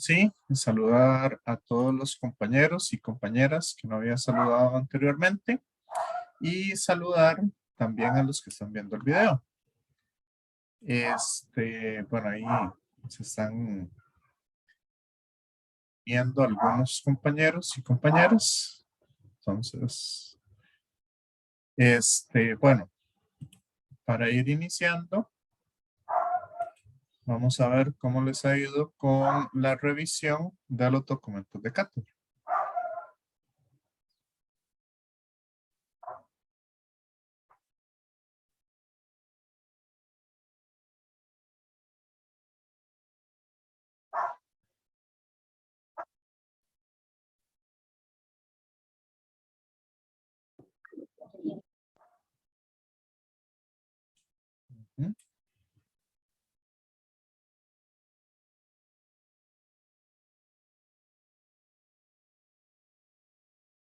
Sí, saludar a todos los compañeros y compañeras que no había saludado anteriormente y saludar también a los que están viendo el video. Bueno, ahí se están viendo algunos compañeros y compañeras. Entonces, bueno, para ir iniciando, vamos a ver cómo les ha ido con la revisión de los documentos de cátedra. ¿Mm?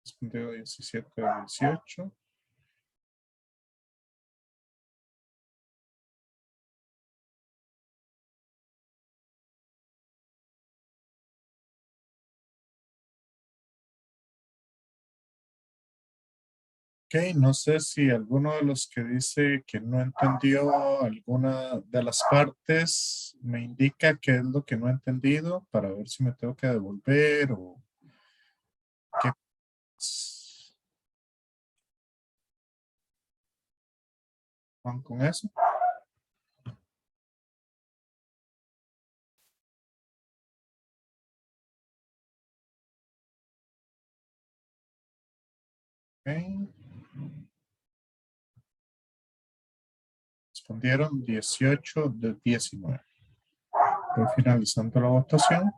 Respondió 17 a 18. Ok, no sé si alguno de los que dice que no entendió alguna de las partes me indica qué es lo que no he entendido para ver si me tengo que devolver o qué. ¿Van con eso? Ok. Respondieron 18 de 19. Estoy finalizando la votación.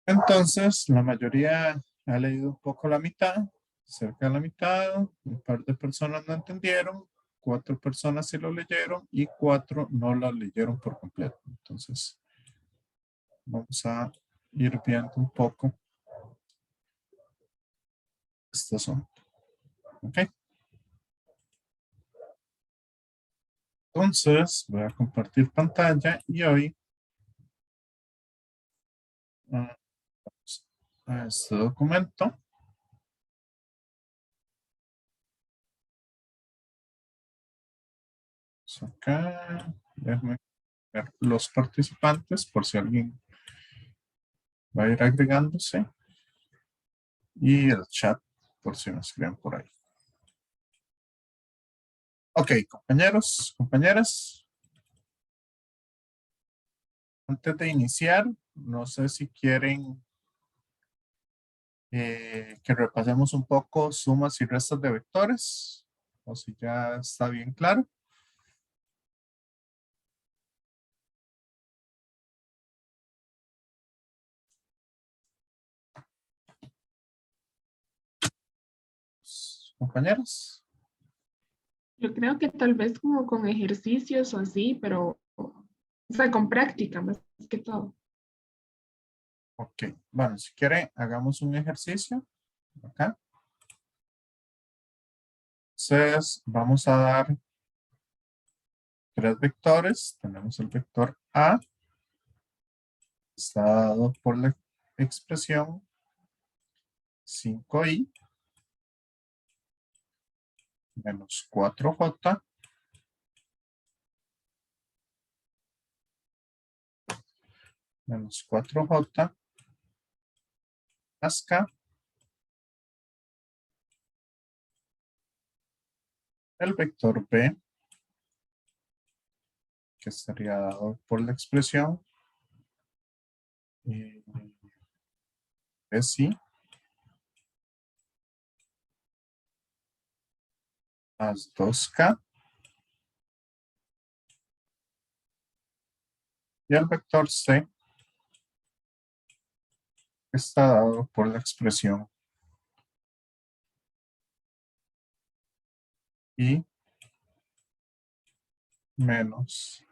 Entonces, la mayoría ha leído un poco la mitad, cerca de la mitad, un par de personas no entendieron, 4 personas sí lo leyeron y 4 no lo leyeron por completo. Entonces, vamos a ir viendo un poco estos son. ¿Ok? Entonces, voy a compartir pantalla y hoy vamos a este documento. Acá, déjenme ver los participantes por si alguien va a ir agregándose y el chat por si nos escriben por ahí. Ok, compañeros, compañeras, antes de iniciar, no sé si quieren que repasemos un poco sumas y restas de vectores o si ya está bien claro. Compañeros. Yo creo que tal vez como con ejercicios o así, pero, o sea, con práctica más que todo. Ok, bueno, si quiere, hagamos un ejercicio acá. Entonces, vamos a dar 3 vectores. Tenemos el vector A, está dado por la expresión 5i menos 4j menos 4j más k. El vector B, que estaría dado por la expresión SI más 2k. Y el vector C, que está dado por la expresión I menos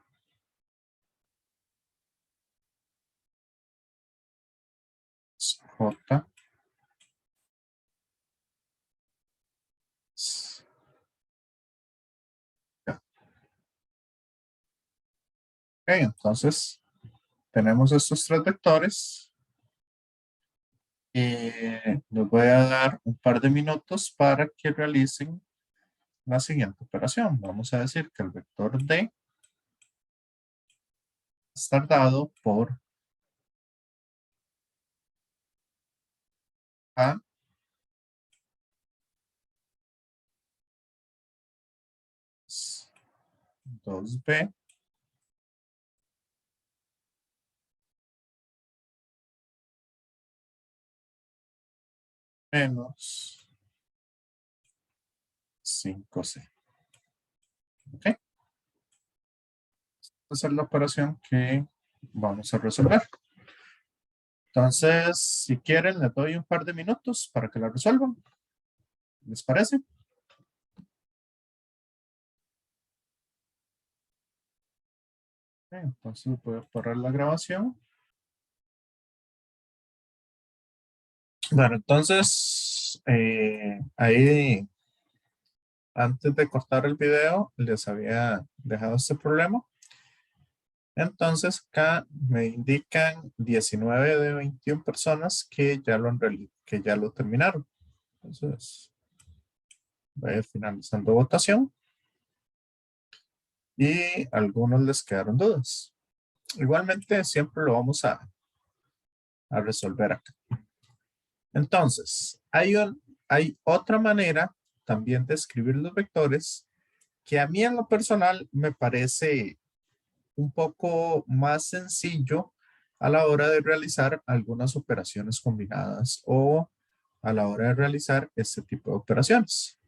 J. Ya. Ok, entonces tenemos estos tres vectores. Les voy a dar un par de minutos para que realicen la siguiente operación. Vamos a decir que el vector D está dado por A 2B menos 5C. ¿Ok? Esa es la operación que vamos a resolver. Entonces, si quieren, les doy un par de minutos para que la resuelvan. ¿Les parece? Entonces voy a parar la grabación. Bueno, entonces, ahí, antes de cortar el video, les había dejado este problema. Entonces, acá me indican 19 de 21 personas que ya que ya lo terminaron. Entonces, voy finalizando votación. Y a algunos les quedaron dudas. Igualmente, siempre lo vamos a resolver acá. Entonces, hay otra manera también de escribir los vectores que a mí en lo personal me parece un poco más sencillo a la hora de realizar algunas operaciones combinadas o a la hora de realizar este tipo de operaciones.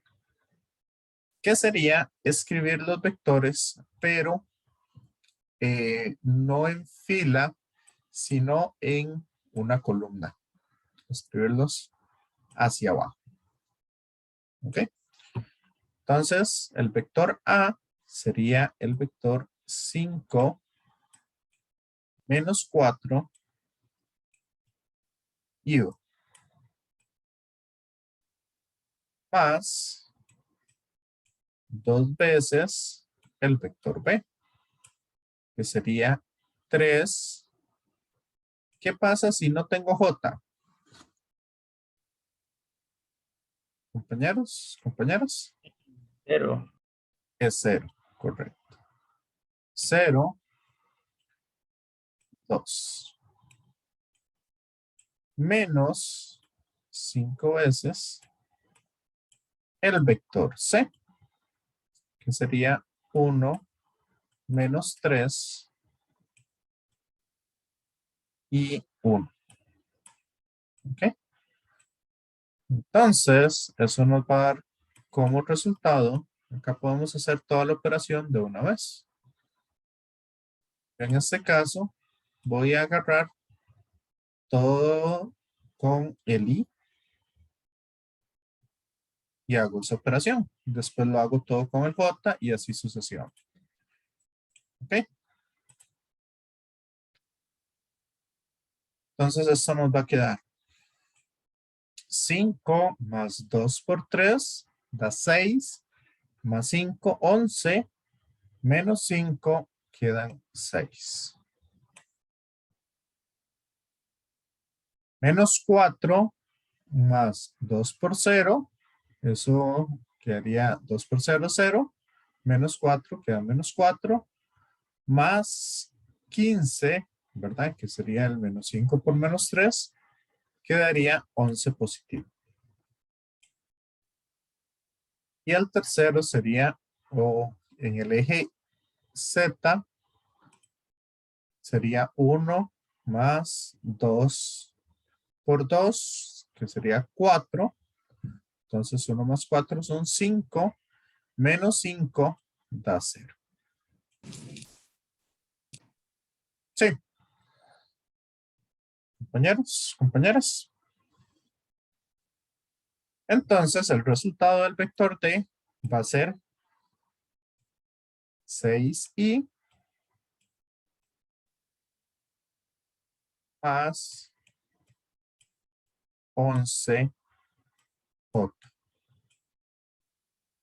Que sería escribir los vectores, pero no en fila, sino en una columna. Escribirlos hacia abajo. ¿Ok? Entonces, el vector A sería el vector 5 menos 4 U más 2 veces el vector B, que sería 3. ¿Qué pasa si no tengo J? Compañeros, compañeras. 0. Es 0, correcto. 0, 2. Menos 5 veces el vector C, que sería 1 menos 3 y 1. ¿Ok? Entonces, eso nos va a dar como resultado, acá podemos hacer toda la operación de una vez. En este caso, voy a agarrar todo con el I y hago esa operación. Después lo hago todo con el J y así sucesivamente. ¿Ok? Entonces, esto nos va a quedar 5 más 2 por 3 da 6, más 5, 11, menos 5 quedan 6. Menos 4 más 2 por 0, eso quedaría 2 por 0, 0, menos 4 queda menos 4, más 15, ¿verdad? Que sería el menos 5 por menos 3, quedaría 11 positivo. Y el tercero sería, o en el eje Z, sería 1 más 2 por 2, que sería 4. Entonces 1 más 4 son 5, menos 5 da 0. Sí, compañeros, compañeras. Entonces el resultado del vector D va a ser 6i más 11J.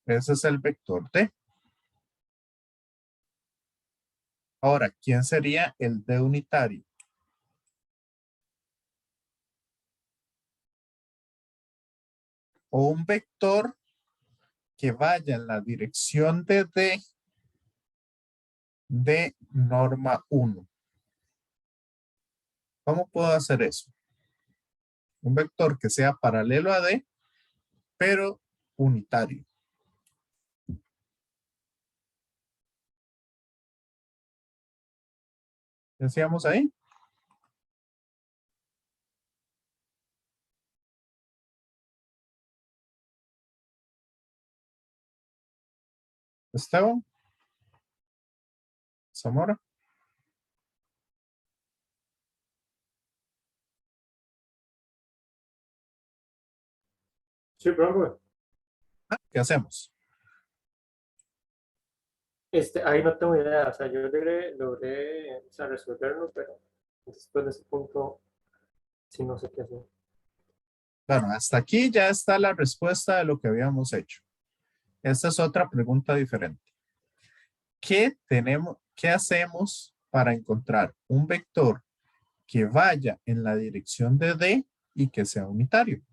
Ese es el vector D. Ahora, ¿quién sería el D unitario? O un vector que vaya en la dirección de D de norma 1. ¿Cómo puedo hacer eso? Un vector que sea paralelo a D, pero unitario. ¿Qué hacíamos ahí? Esteban. Zamora. Sí, profe. ¿Qué hacemos? Ahí no tengo idea, o sea, yo logré o sea, resolverlo, pero después de ese punto sí no sé qué hacer. Bueno, hasta aquí ya está la respuesta de lo que habíamos hecho. Esta es otra pregunta diferente. ¿Qué hacemos para encontrar un vector que vaya en la dirección de D y que sea unitario?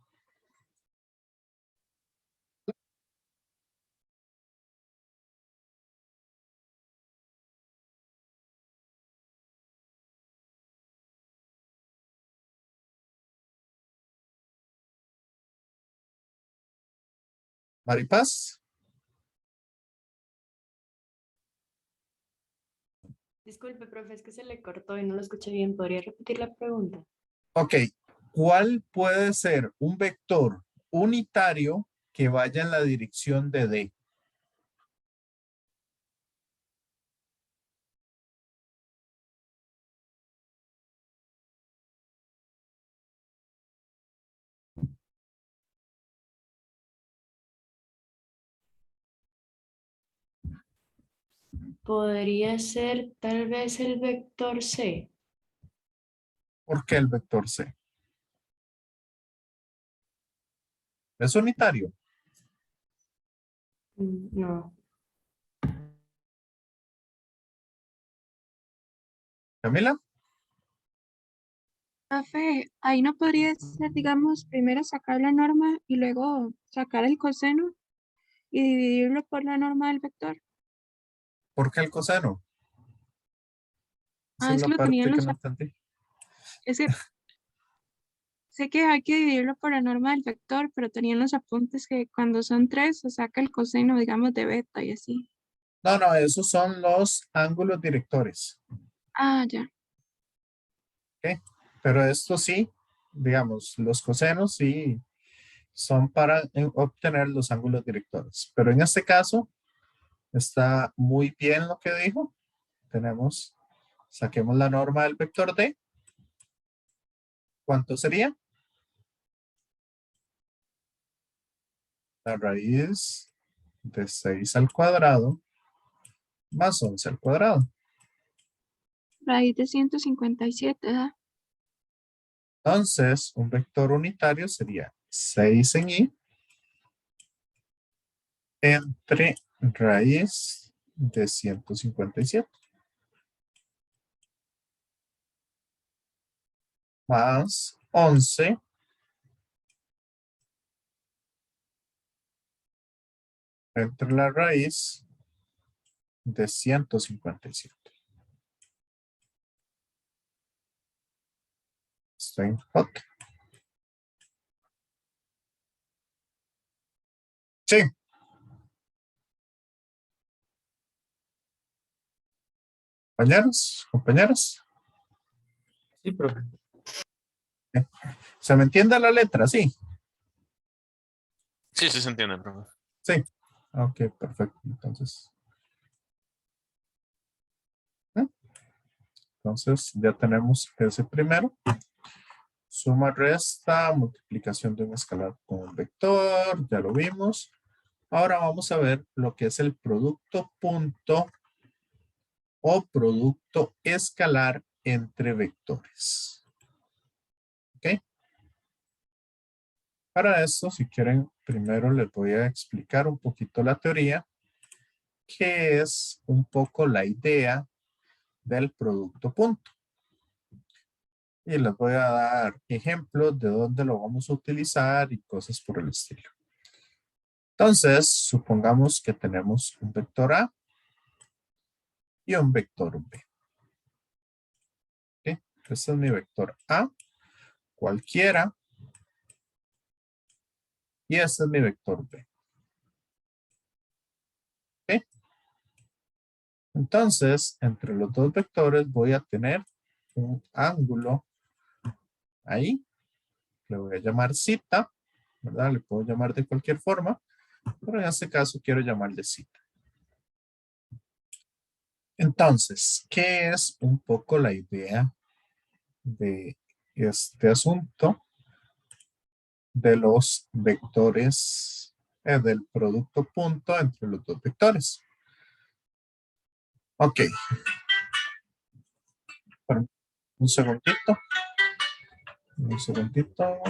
Maripaz. Disculpe, profe, es que se le cortó y no lo escuché bien. ¿Podría repetir la pregunta? Ok, ¿cuál puede ser un vector unitario que vaya en la dirección de D? Podría ser tal vez el vector C. ¿Por qué el vector C? ¿Es unitario? No. Camila. Profe, ahí no podría ser, digamos, primero sacar la norma y luego sacar el coseno y dividirlo por la norma del vector. ¿Por qué el coseno? Esa es Es la que lo tenían parte que los, no entendí. es que sé que hay que dividirlo por la norma del vector, pero tenían los apuntes que cuando son 3 se saca el coseno, digamos, de beta y así. No, no, esos son los ángulos directores. Ah, ya. ¿Ok? Pero esto sí, digamos, los cosenos sí son para obtener los ángulos directores. Pero en este caso está muy bien lo que dijo. Saquemos la norma del vector D. ¿Cuánto sería? La raíz de 6 al cuadrado más 11 al cuadrado. Raíz de 157, ¿verdad? Entonces, un vector unitario sería 6 en Y entre raíz de 157 más 11 entre la raíz de 157. Estoy en hot. Sí. Compañeros, compañeras. Sí, profe. ¿Se me entiende la letra? Sí. Sí, sí se entiende, profe. Sí. Ok, perfecto. Entonces ya tenemos ese primero. Suma, resta, multiplicación de un escalar con un vector. Ya lo vimos. Ahora vamos a ver lo que es el producto punto o producto escalar entre vectores. ¿Ok? Para esto, si quieren, primero les voy a explicar un poquito la teoría, que es un poco la idea del producto punto. Y les voy a dar ejemplos de dónde lo vamos a utilizar y cosas por el estilo. Entonces, supongamos que tenemos un vector A y un vector B. ¿Okay? Este es mi vector A, cualquiera. Y este es mi vector B. ¿Okay? Entonces, entre los dos vectores voy a tener un ángulo ahí. Le voy a llamar cita, ¿verdad? Le puedo llamar de cualquier forma, pero en este caso quiero llamarle cita. Entonces, ¿qué es un poco la idea de este asunto de los vectores, del producto punto entre los dos vectores? Ok. Bueno, un segundito. Un segundito.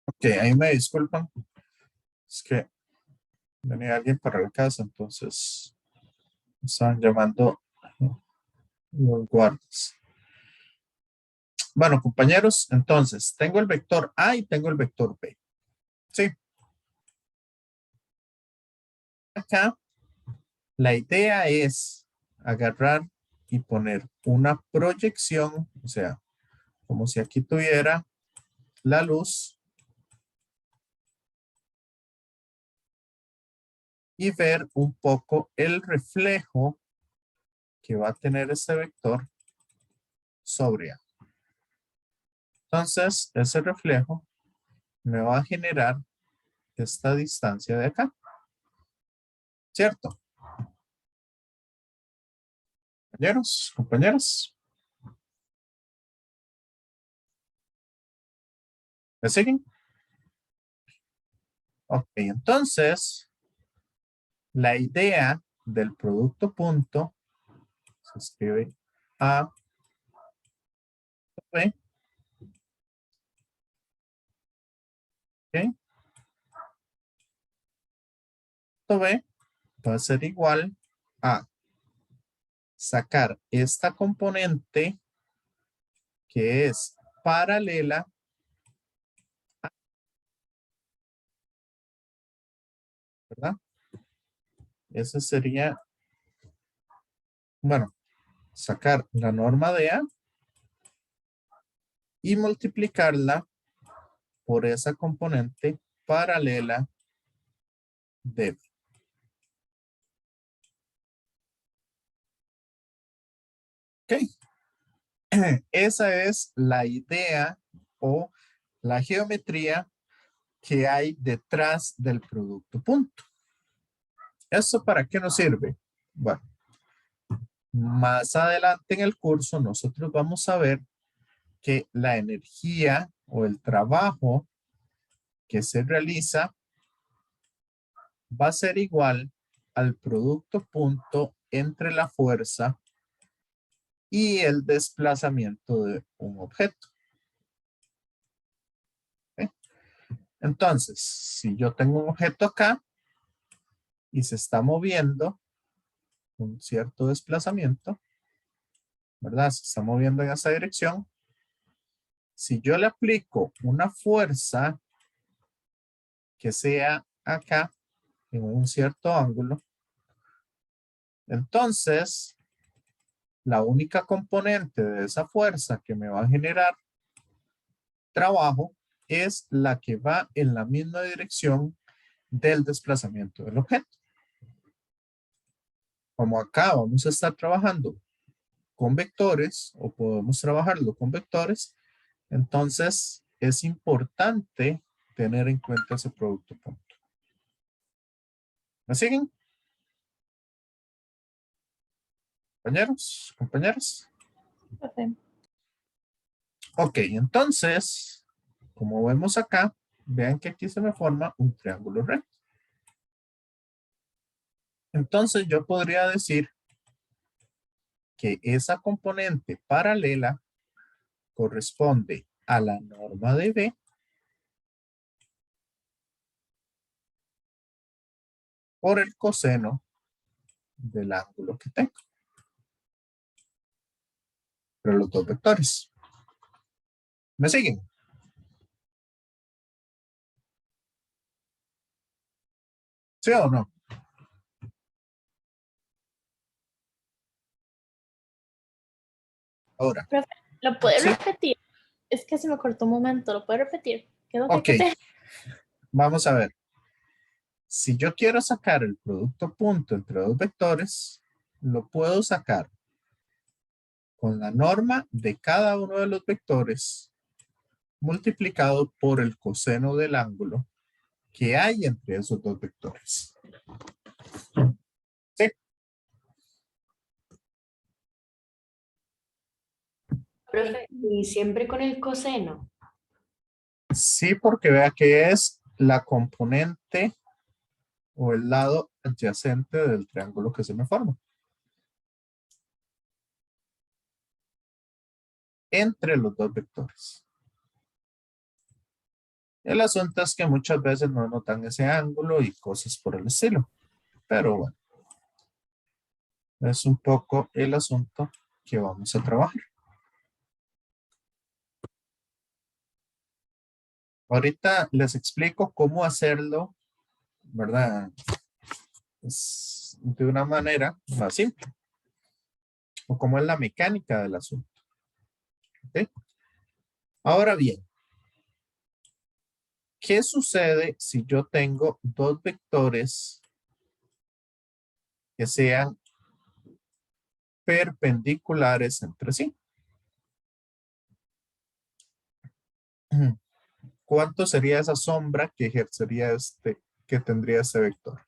Ok, ahí me disculpan. Es que venía alguien para la casa, entonces me estaban llamando los guardias. Bueno, compañeros, entonces tengo el vector A y tengo el vector B. Sí. Acá la idea es agarrar y poner una proyección, o sea, como si aquí tuviera la luz y ver un poco el reflejo que va a tener este vector sobre A. Entonces, ese reflejo me va a generar esta distancia de acá. ¿Cierto? Compañeros, compañeras. ¿Me siguen? Ok, entonces, la idea del producto punto se escribe A, B. Ok. Punto B va a ser igual a sacar esta componente que es paralela, ¿verdad? Ese sería, bueno, sacar la norma de A y multiplicarla por esa componente paralela de B. Ok. Esa es la idea o la geometría que hay detrás del producto punto. ¿Eso para qué nos sirve? Bueno, más adelante en el curso nosotros vamos a ver que la energía o el trabajo que se realiza va a ser igual al producto punto entre la fuerza y el desplazamiento de un objeto. ¿Okay? Entonces, si yo tengo un objeto acá y se está moviendo un cierto desplazamiento, ¿verdad? Se está moviendo en esa dirección. Si yo le aplico una fuerza que sea acá en un cierto ángulo, entonces la única componente de esa fuerza que me va a generar trabajo es la que va en la misma dirección del desplazamiento del objeto. Como acá vamos a estar trabajando con vectores o podemos trabajarlo con vectores, entonces es importante tener en cuenta ese producto punto. ¿Me siguen? Compañeros, compañeras. Ok, entonces, como vemos acá, vean que aquí se me forma un triángulo recto. Entonces yo podría decir que esa componente paralela corresponde a la norma de B por el coseno del ángulo que tengo. Pero los dos vectores. ¿Me siguen? ¿Sí o no? Ahora. Profe, ¿lo puede Sí. repetir? Es que se me cortó un momento, ¿lo puede repetir? ¿Qué es lo que hay Ok. que hacer? Vamos a ver. Si yo quiero sacar el producto punto entre dos vectores, lo puedo sacar con la norma de cada uno de los vectores multiplicado por el coseno del ángulo que hay entre esos dos vectores. ¿Sí? Profe, y siempre con el coseno. Sí, porque vea que es la componente o el lado adyacente del triángulo que se me forma. Entre los dos vectores. El asunto es que muchas veces no notan ese ángulo y cosas por el estilo. Pero bueno. Es un poco el asunto que vamos a trabajar. Ahorita les explico cómo hacerlo, ¿verdad? De una manera más simple. O cómo es la mecánica del asunto. ¿Ok? Ahora bien, ¿qué sucede si yo tengo dos vectores que sean perpendiculares entre sí? ¿Cuánto sería esa sombra que ejercería que tendría este vector?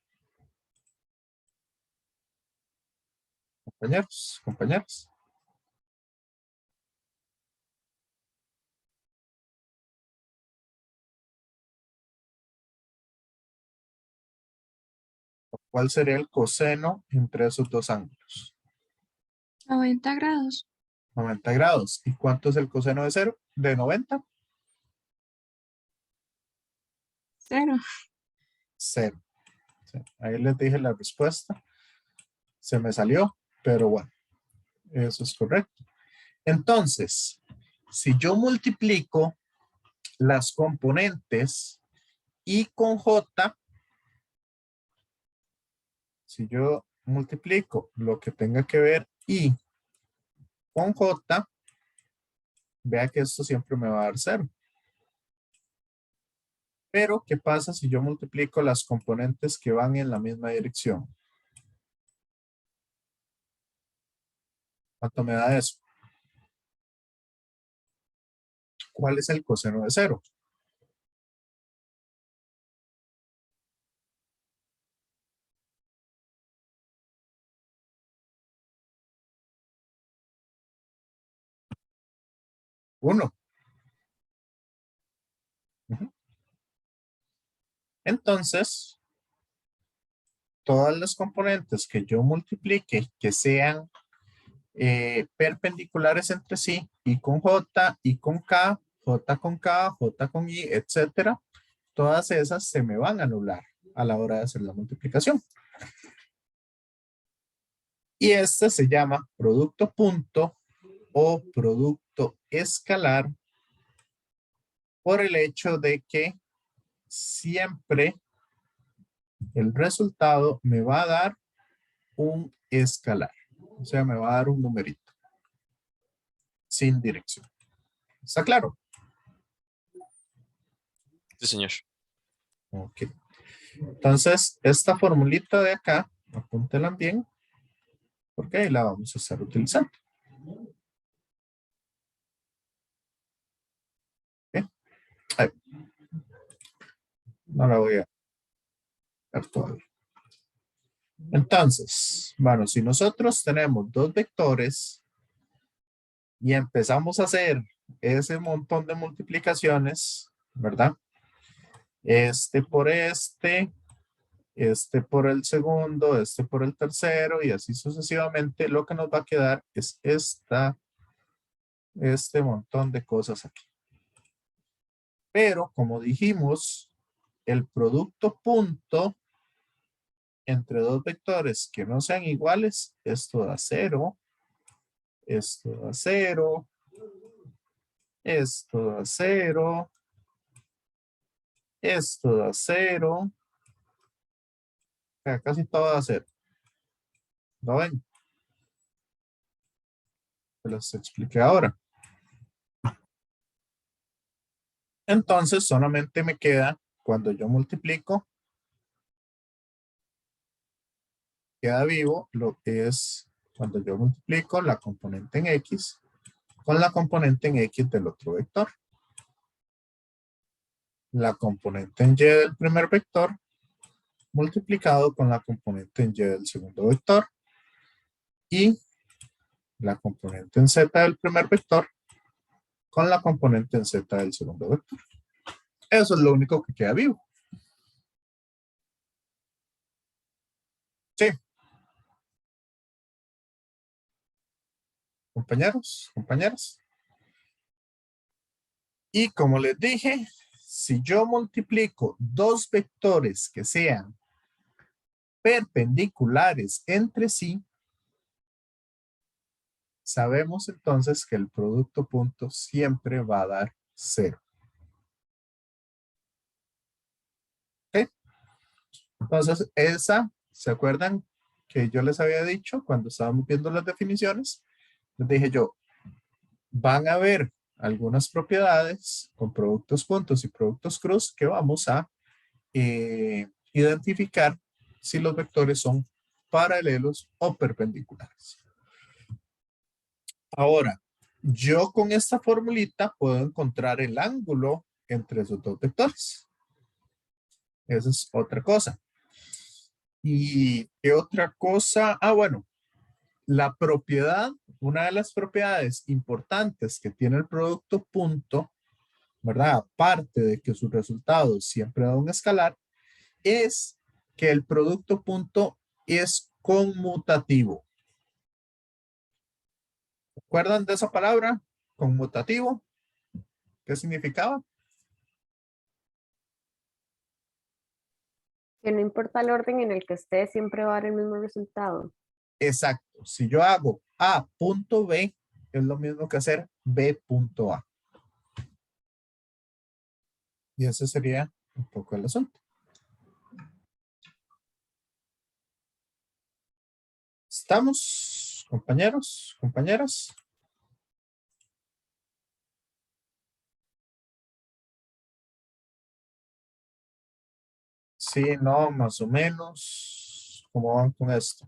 Compañeros, compañeras. ¿Cuál sería el coseno entre esos dos ángulos? 90 grados. 90 grados. ¿Y cuánto es el coseno de 0? ¿De 90? 0. 0. Sí, ahí les dije la respuesta. Se me salió, pero bueno, eso es correcto. Entonces, si yo multiplico las componentes I con J, si yo multiplico lo que tenga que ver I con J, vea que esto siempre me va a dar 0. Pero, ¿qué pasa si yo multiplico las componentes que van en la misma dirección? ¿Cuánto me da eso? ¿Cuál es el coseno de 0? Uno. Entonces, todas las componentes que yo multiplique que sean perpendiculares entre sí, I con J, I con K, J con K, J con I, etcétera, todas esas se me van a anular a la hora de hacer la multiplicación. Y este se llama producto punto o producto escalar por el hecho de que siempre el resultado me va a dar un escalar. O sea, me va a dar un numerito sin dirección. ¿Está claro? Sí, señor. Ok. Entonces, esta formulita de acá, apúntela bien, porque ahí la vamos a estar utilizando. ¿Okay? Ahí. No la voy a ver todavía. Entonces, bueno, si nosotros tenemos dos vectores y empezamos a hacer ese montón de multiplicaciones, ¿verdad? Este por este este por el segundo, este por el tercero y así sucesivamente, lo que nos va a quedar es este montón de cosas aquí. Pero como dijimos, el producto punto entre dos vectores que no sean iguales, esto da 0, esto da 0, esto da 0, esto da 0, casi todo da 0. ¿Lo ven? Se los expliqué ahora. Entonces solamente me queda, cuando yo multiplico, queda vivo lo que es cuando yo multiplico la componente en X con la componente en X del otro vector. La componente en Y del primer vector multiplicado con la componente en Y del segundo vector y la componente en Z del primer vector con la componente en Z del segundo vector. Eso es lo único que queda vivo. Sí. Compañeros, compañeras. Y como les dije, si yo multiplico dos vectores que sean perpendiculares entre sí, sabemos entonces que el producto punto siempre va a dar 0. ¿Ok? Entonces, ¿se acuerdan que yo les había dicho cuando estábamos viendo las definiciones? Les dije yo, van a haber algunas propiedades con productos puntos y productos cruz que vamos a identificar si los vectores son paralelos o perpendiculares. Ahora, yo con esta formulita puedo encontrar el ángulo entre esos dos vectores. Esa es otra cosa. ¿Y qué otra cosa? Ah, bueno, la propiedad, una de las propiedades importantes que tiene el producto punto, ¿verdad? Aparte de que su resultado siempre da un escalar, es que el producto punto es conmutativo. ¿Recuerdan de esa palabra? Conmutativo. ¿Qué significaba? Que no importa el orden en el que esté, siempre va a dar el mismo resultado. Exacto. Si yo hago A punto B, es lo mismo que hacer B punto A. Y ese sería un poco el asunto. ¿Estamos, compañeros, compañeras? Sí, no, más o menos. ¿Cómo van con esto?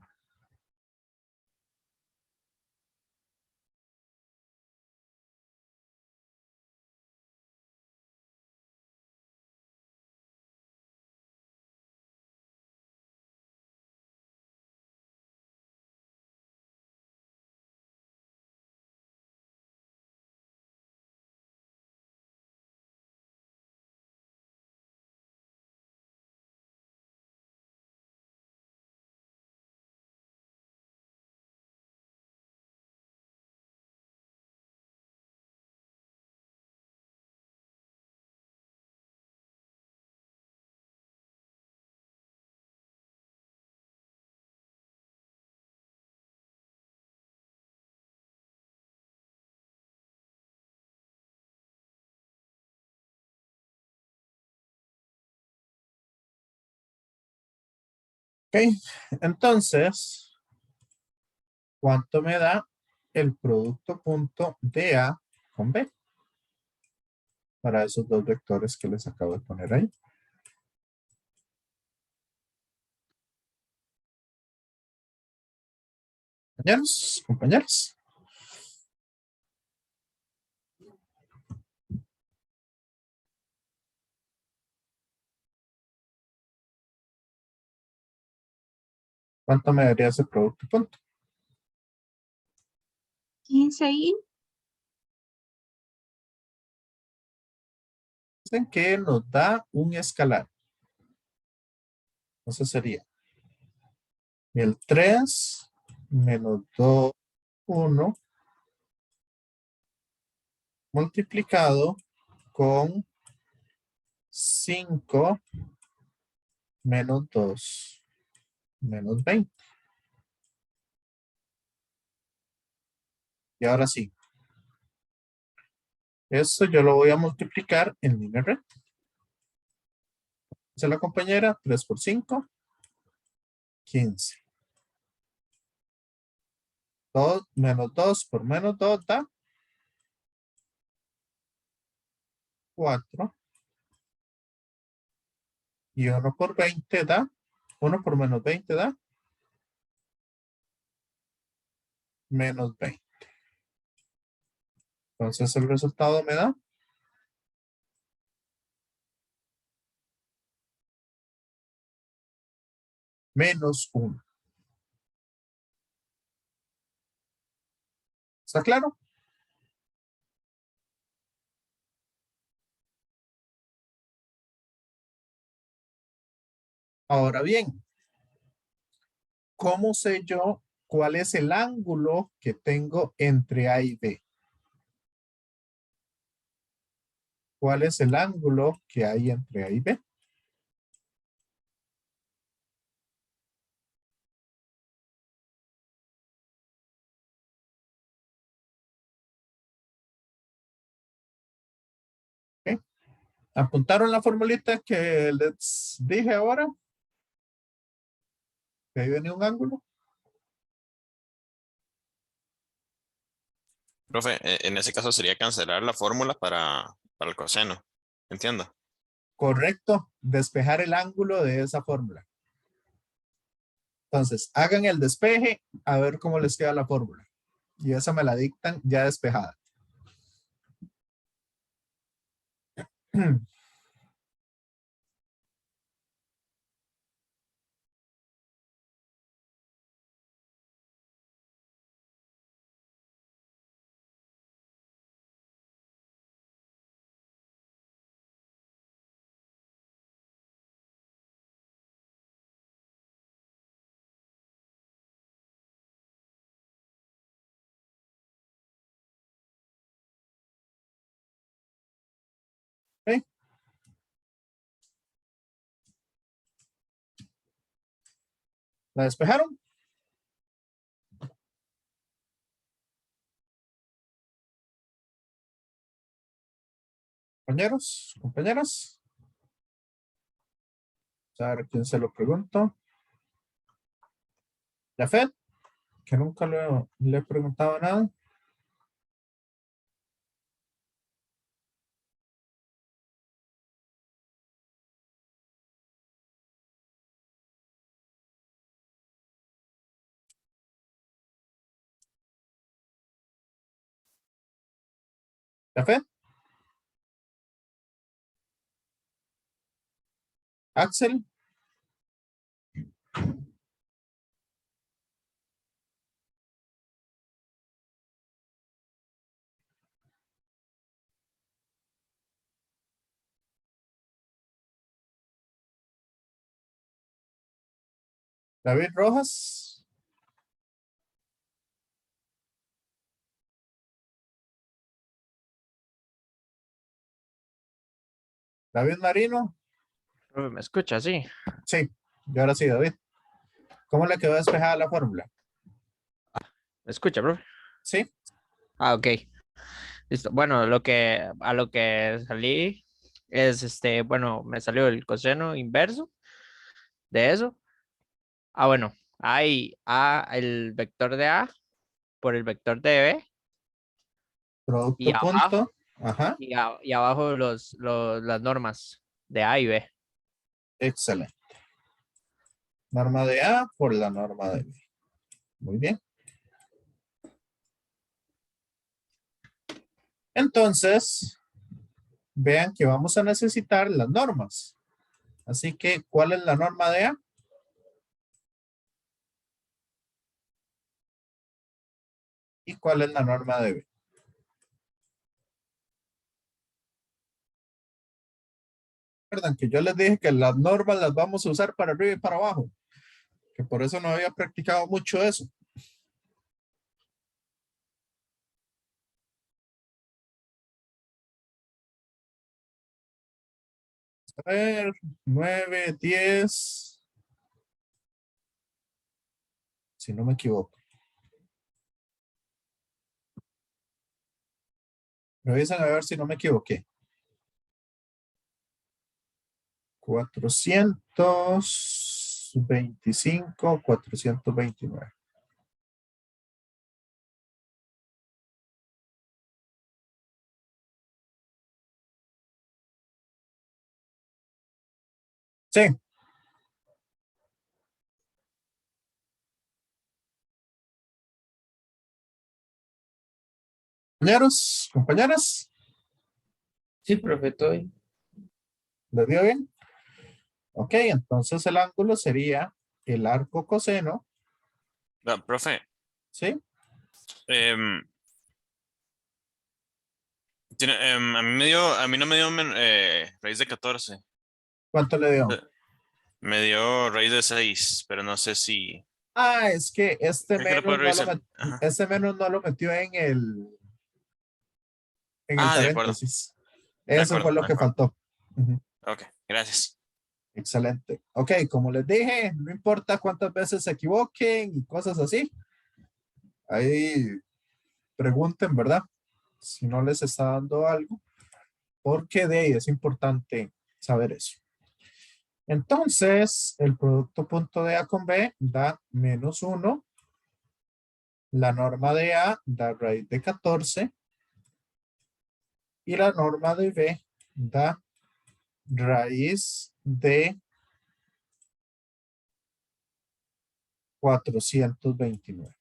Ok, entonces, ¿cuánto me da el producto punto de A con B? Para esos dos vectores que les acabo de poner ahí. Compañeros, compañeras. ¿Cuánto me daría ese producto punto? 15 y Dicen que nos da un escalar. Entonces sería el 3 menos 2, 1 multiplicado con 5 menos 2 menos 20. Y ahora sí. Esto yo lo voy a multiplicar en línea recta. Dice la compañera, 3 por 5, 15. 2 menos 2 por menos 2 da 4. Y 1 por 20 da, 1 por menos 20 da menos 20. Entonces el resultado me da menos 1. ¿Está claro? Ahora bien, ¿cómo sé yo cuál es el ángulo que tengo entre A y B? ¿Cuál es el ángulo que hay entre A y B? ¿Ok? ¿Apuntaron la formulita que les dije ahora? Que ahí venía un ángulo. Profe, en ese caso sería cancelar la fórmula para el coseno. Entiendo. Correcto. Despejar el ángulo de esa fórmula. Entonces, hagan el despeje a ver cómo les queda la fórmula. Y esa me la dictan ya despejada. ¿Ok? ¿La despejaron? Compañeros, compañeras. A ver, ¿quién se lo pregunto? Jafet, que nunca le he preguntado nada. Jafet, Axel, David Rojas, David Marino. Profe, ¿me escucha? Sí. Sí, y ahora sí, David. ¿Cómo le quedó despejada la fórmula? ¿Me escucha, profe? Sí, Ah, ok. Listo. Bueno, a lo que salí es bueno, me salió el coseno inverso de eso. Ah, bueno, hay el vector de A por el vector de B y producto abajo, punto. Ajá, y abajo las normas de A y B. excelente. Norma de A por la norma de B. Muy bien. Entonces, vean que vamos a necesitar las normas. Así que, ¿cuál es la norma de A? ¿Y cuál es la norma de B? ¿Ok? Recuerdan que yo les dije que las normas las vamos a usar para arriba y para abajo, que por eso no había practicado mucho eso. A ver, 9, 10. Si no me equivoco. Revisen a ver si no me equivoqué. 425, 429. Sí. Compañeros, compañeras, Sí, profe, estoy. ¿les dio bien? Ok, entonces el ángulo sería el arco coseno, Profe, ¿sí? em, a mí no me dio raíz de 14. ¿Cuánto le dio? Me dio raíz de 6, pero no sé si. Ah, es que Creo que lo puedo revisar. Ajá. este menos no lo metió en el De acuerdo. paréntesis. De Eso fue acuerdo, lo de que acuerdo. faltó. Ujú. Ok, gracias. Excelente. Ok, como les dije, no importa cuántas veces se equivoquen y cosas así. Ahí pregunten, ¿verdad? Si no les está dando algo, porque de ahí es importante saber eso. Entonces, el producto punto de A con B da -1. La norma de A da raíz de 14. Y la norma de B da raíz de 429.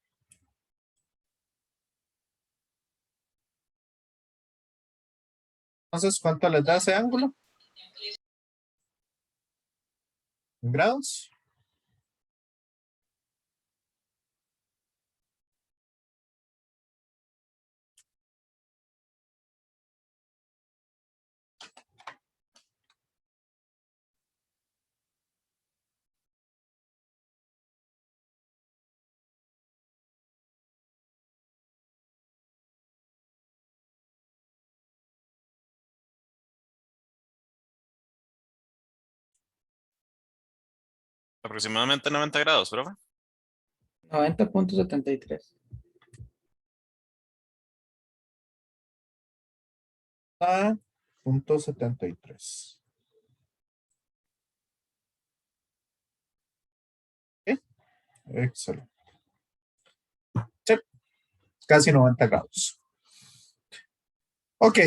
Entonces, ¿cuánto les da ese ángulo? ¿En grados? Aproximadamente 90 grados, profe. 90.73. A punto 73. Excelente. Sí, casi 90 grados. Ok,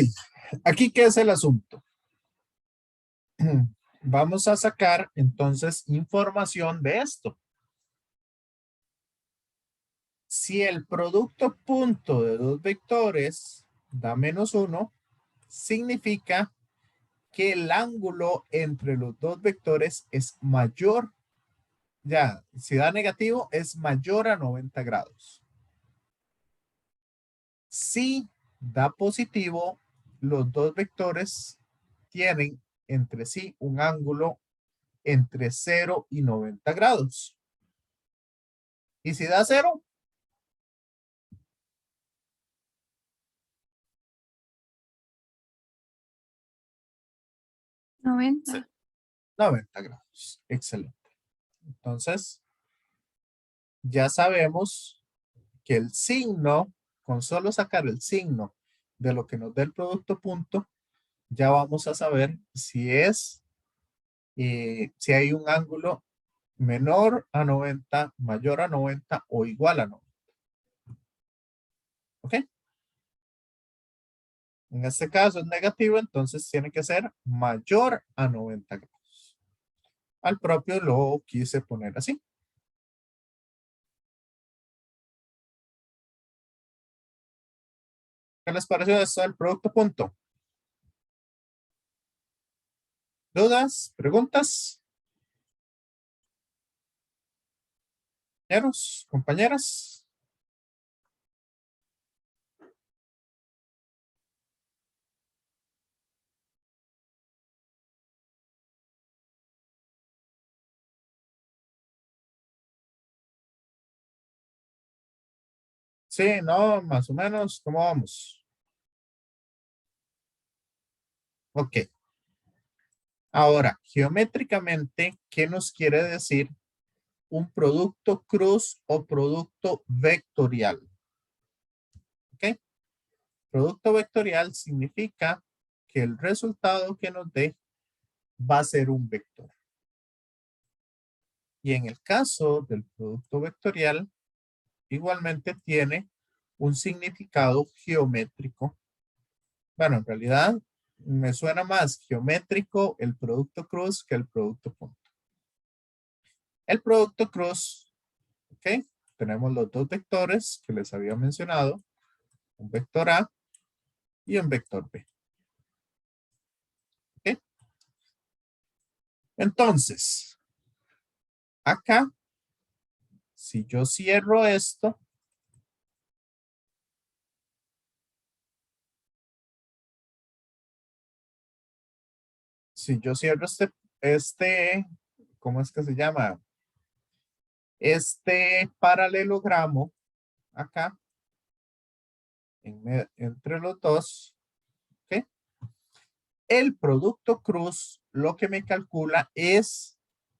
aquí qué es el asunto. Vamos a sacar entonces información de esto. Si el producto punto de dos vectores da -1, significa que el ángulo entre los dos vectores es mayor. Ya, si da negativo, es mayor a 90 grados. Si da positivo, los dos vectores tienen entre sí un ángulo entre 0 y 90 grados. Y si da 0, 90. 90 grados. Excelente. Entonces, ya sabemos que el signo, con solo sacar el signo de lo que nos da el producto punto, ya vamos a saber si si hay un ángulo menor a 90, mayor a 90 o igual a 90. ¿Ok? En este caso es negativo, entonces tiene que ser mayor a 90 grados. Al propio lo quise poner así. ¿Qué les pareció esto del producto punto? ¿Dudas? ¿Preguntas? Compañeros, compañeras. Sí, no, más o menos, ¿cómo vamos? Ok. Ahora, geométricamente, ¿qué nos quiere decir un producto cruz o producto vectorial? ¿Ok? Producto vectorial significa que el resultado que nos dé va a ser un vector. Y en el caso del producto vectorial, igualmente tiene un significado geométrico. Bueno, en realidad me suena más geométrico el producto cruz que el producto punto. El producto cruz, ¿ok? Tenemos los dos vectores que les había mencionado, un vector A y un vector B. ¿Ok? Entonces, acá, si yo cierro esto, si yo cierro ¿cómo es que se llama? Este paralelogramo acá, entre los dos, ¿ok? El producto cruz lo que me calcula es,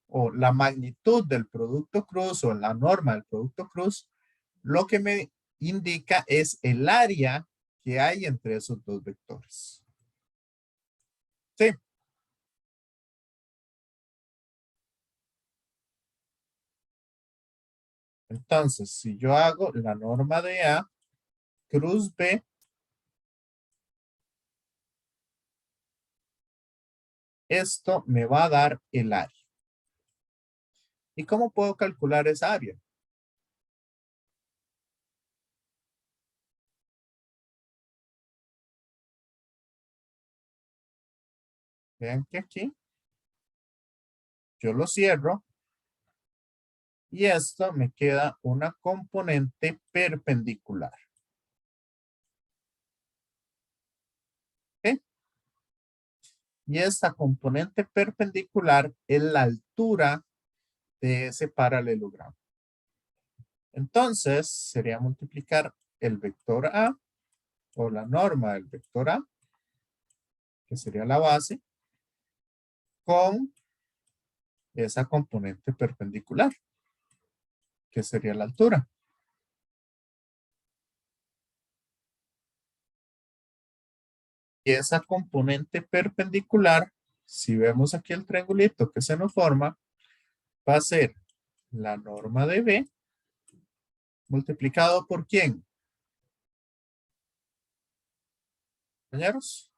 o la magnitud del producto cruz o la norma del producto cruz, lo que me indica es el área que hay entre esos dos vectores. Sí. Entonces, si yo hago la norma de A, cruz B, esto me va a dar el área. ¿Y cómo puedo calcular esa área? Vean que aquí yo lo cierro y esto me queda una componente perpendicular. ¿Ok? Y esta componente perpendicular es la altura de ese paralelogramo. Entonces, sería multiplicar el vector A o la norma del vector A, que sería la base, con esa componente perpendicular, que sería la altura. Y esa componente perpendicular, si vemos aquí el triangulito que se nos forma, va a ser la norma de B multiplicado por ¿quién? Compañeros.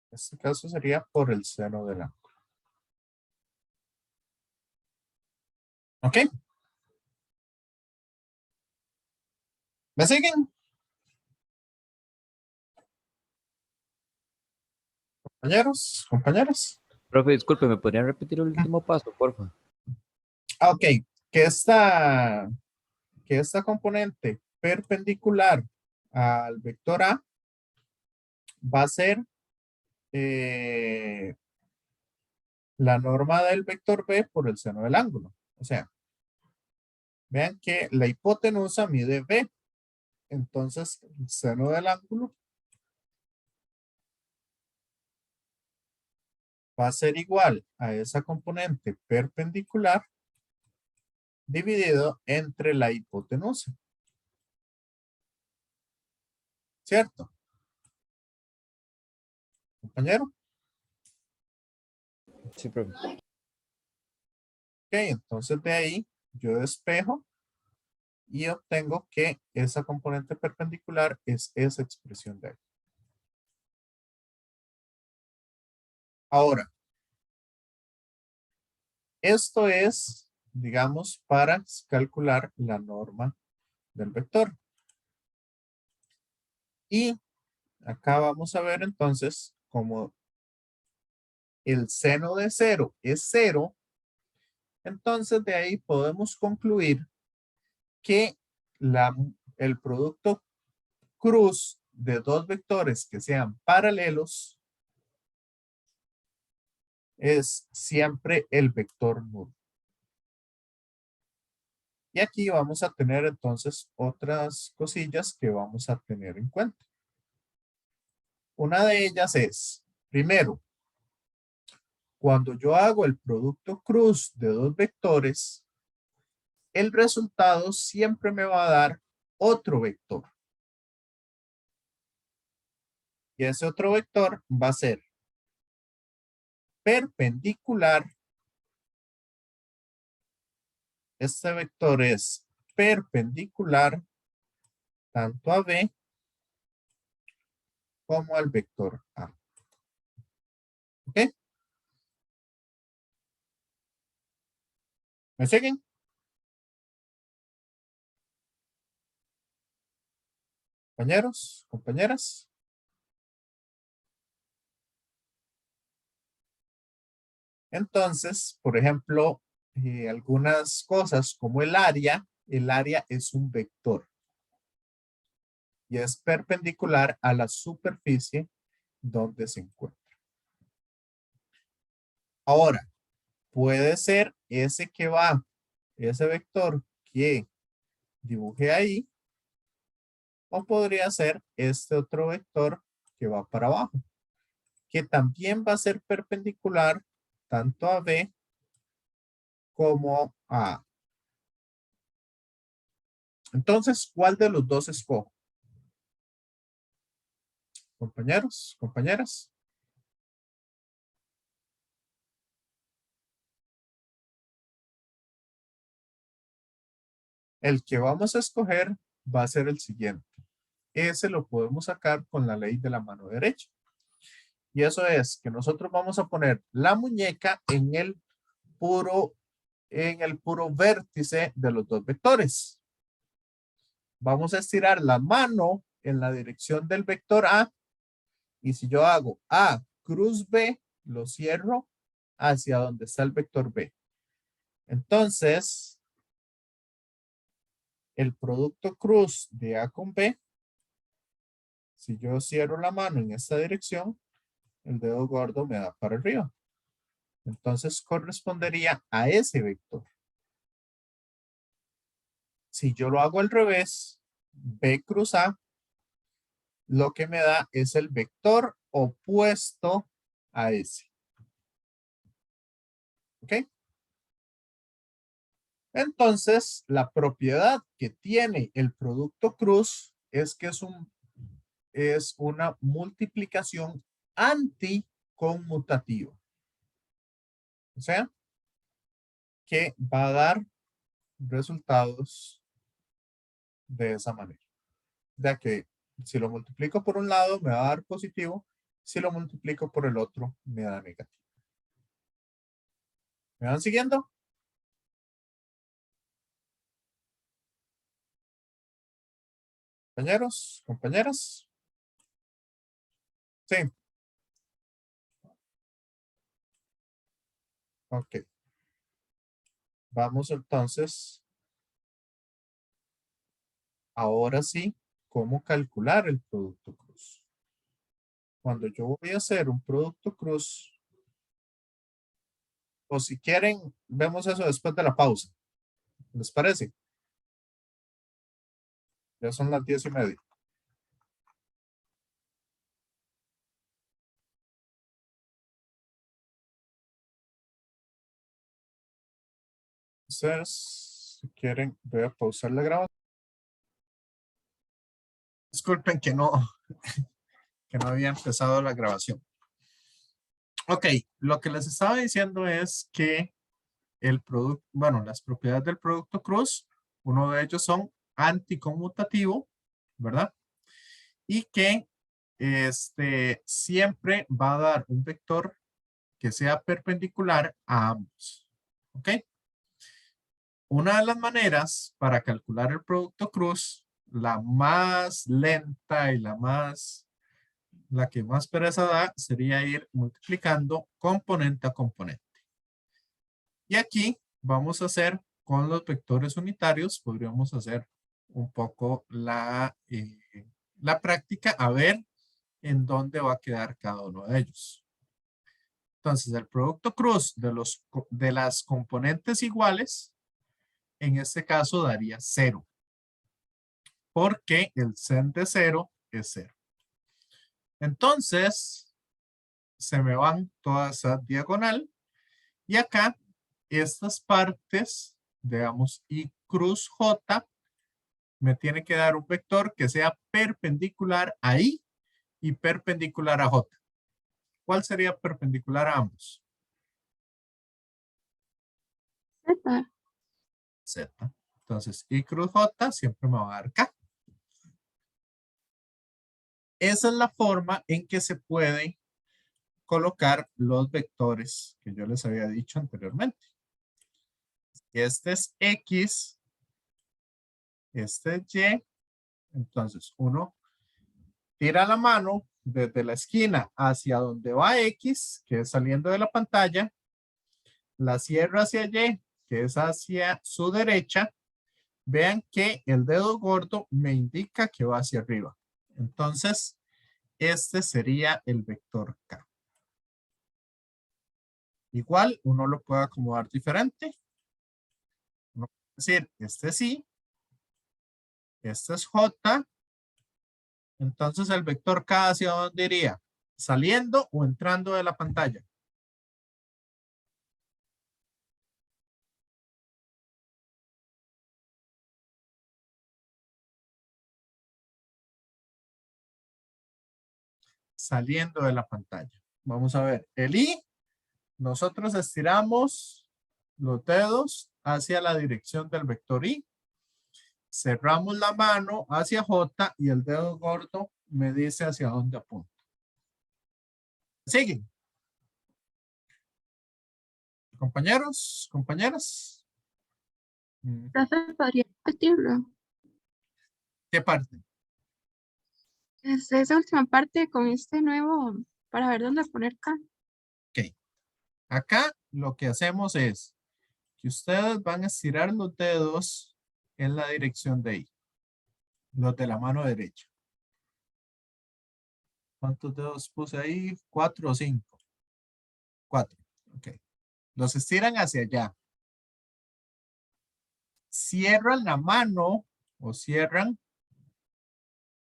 En este caso sería por el seno del ángulo. ¿Ok? ¿Me siguen? Compañeros, compañeras. Profe, disculpe, ¿me podrían repetir el último paso, porfa? Ok, que esta componente perpendicular al vector A va a ser la norma del vector B por el seno del ángulo. O sea, vean que la hipotenusa mide B. Entonces, el seno del ángulo va a ser igual a esa componente perpendicular dividido entre la hipotenusa. ¿Cierto? Compañero. Sí, profe. Ok, entonces de ahí yo despejo y obtengo que esa componente perpendicular es esa expresión de ahí. Ahora, esto es, digamos, para calcular la norma del vector. Y acá vamos a ver entonces como el seno de 0 es 0, entonces de ahí podemos concluir que el producto cruz de dos vectores que sean paralelos es siempre el vector nulo. Y aquí vamos a tener entonces otras cosillas que vamos a tener en cuenta. Una de ellas es, primero, cuando yo hago el producto cruz de dos vectores, el resultado siempre me va a dar otro vector. Y ese otro vector va a ser perpendicular. Este vector es perpendicular tanto a B como al vector A. ¿Ok? ¿Me siguen? Compañeros, compañeras. Entonces, por ejemplo, algunas cosas como el área es un vector. Y es perpendicular a la superficie donde se encuentra. Ahora, puede ser ese que va, ese vector que dibujé ahí, o podría ser este otro vector que va para abajo, que también va a ser perpendicular tanto a B como a A. Entonces, ¿cuál de los dos escojo? Compañeros, compañeras. El que vamos a escoger va a ser el siguiente. Ese lo podemos sacar con la ley de la mano derecha. Y eso es que nosotros vamos a poner la muñeca en el puro vértice de los dos vectores. Vamos a estirar la mano en la dirección del vector A. Y si yo hago A cruz B, lo cierro hacia donde está el vector B. Entonces, el producto cruz de A con B, si yo cierro la mano en esta dirección, el dedo gordo me da para arriba. Entonces correspondería a ese vector. Si yo lo hago al revés, B cruz A, lo que me da es el vector opuesto a ese. ¿Ok? Entonces, la propiedad que tiene el producto cruz es que es una multiplicación anticonmutativa. O sea, que va a dar resultados de esa manera. Ya que si lo multiplico por un lado me va a dar positivo, si lo multiplico por el otro me da negativo. ¿Me van siguiendo? Compañeros, compañeras. Sí. Ok. Vamos entonces. Ahora sí, ¿cómo calcular el producto cruz? Cuando yo voy a hacer un producto cruz, o si quieren, vemos eso después de la pausa. ¿Les parece? Ya son las 10:30. Entonces, si quieren, voy a pausar la grabación. Disculpen que no había empezado la grabación. Ok, lo que les estaba diciendo es que el producto, bueno, las propiedades del producto cruz, uno de ellos son anticonmutativo, ¿verdad? Y que siempre va a dar un vector que sea perpendicular a ambos. ¿Ok? Una de las maneras para calcular el producto cruz, la más lenta y la que más pereza da, sería ir multiplicando componente a componente. Y aquí vamos a hacer con los vectores unitarios, podríamos hacer un poco la práctica a ver en dónde va a quedar cada uno de ellos. Entonces, el producto cruz de las componentes iguales en este caso daría 0. Porque el sen de 0 es 0. Entonces, se me van todas a diagonal. Y acá, estas partes, digamos, I cruz J, me tiene que dar un vector que sea perpendicular a I y perpendicular a J. ¿Cuál sería perpendicular a ambos? Z. Z. Entonces, I cruz J siempre me va a dar K. Esa es la forma en que se puede colocar los vectores que yo les había dicho anteriormente. Este es X, este es Y. Entonces, uno tira la mano desde la esquina hacia donde va X, que es saliendo de la pantalla, la cierra hacia Y, que es hacia su derecha. Vean que el dedo gordo me indica que va hacia arriba. Entonces, este sería el vector K. Igual, uno lo puede acomodar diferente. Uno puede decir, este sí, este es J. Entonces, el vector K hacia dónde iría, saliendo o entrando de la pantalla. Saliendo de la pantalla. Vamos a ver, el I, nosotros estiramos los dedos hacia la dirección del vector I. Cerramos la mano hacia J y el dedo gordo me dice hacia dónde apunta. ¿Siguen? Compañeros, compañeras. Profe, ¿podría repetirlo? ¿Qué parte? Es esa última parte con este nuevo, para ver dónde poner K. Ok. Acá lo que hacemos es que ustedes van a estirar los dedos en la dirección de I. Los de la mano derecha. ¿Cuántos dedos puse ahí? 4 o 5. 4. Ok. Los estiran hacia allá. Cierran la mano o cierran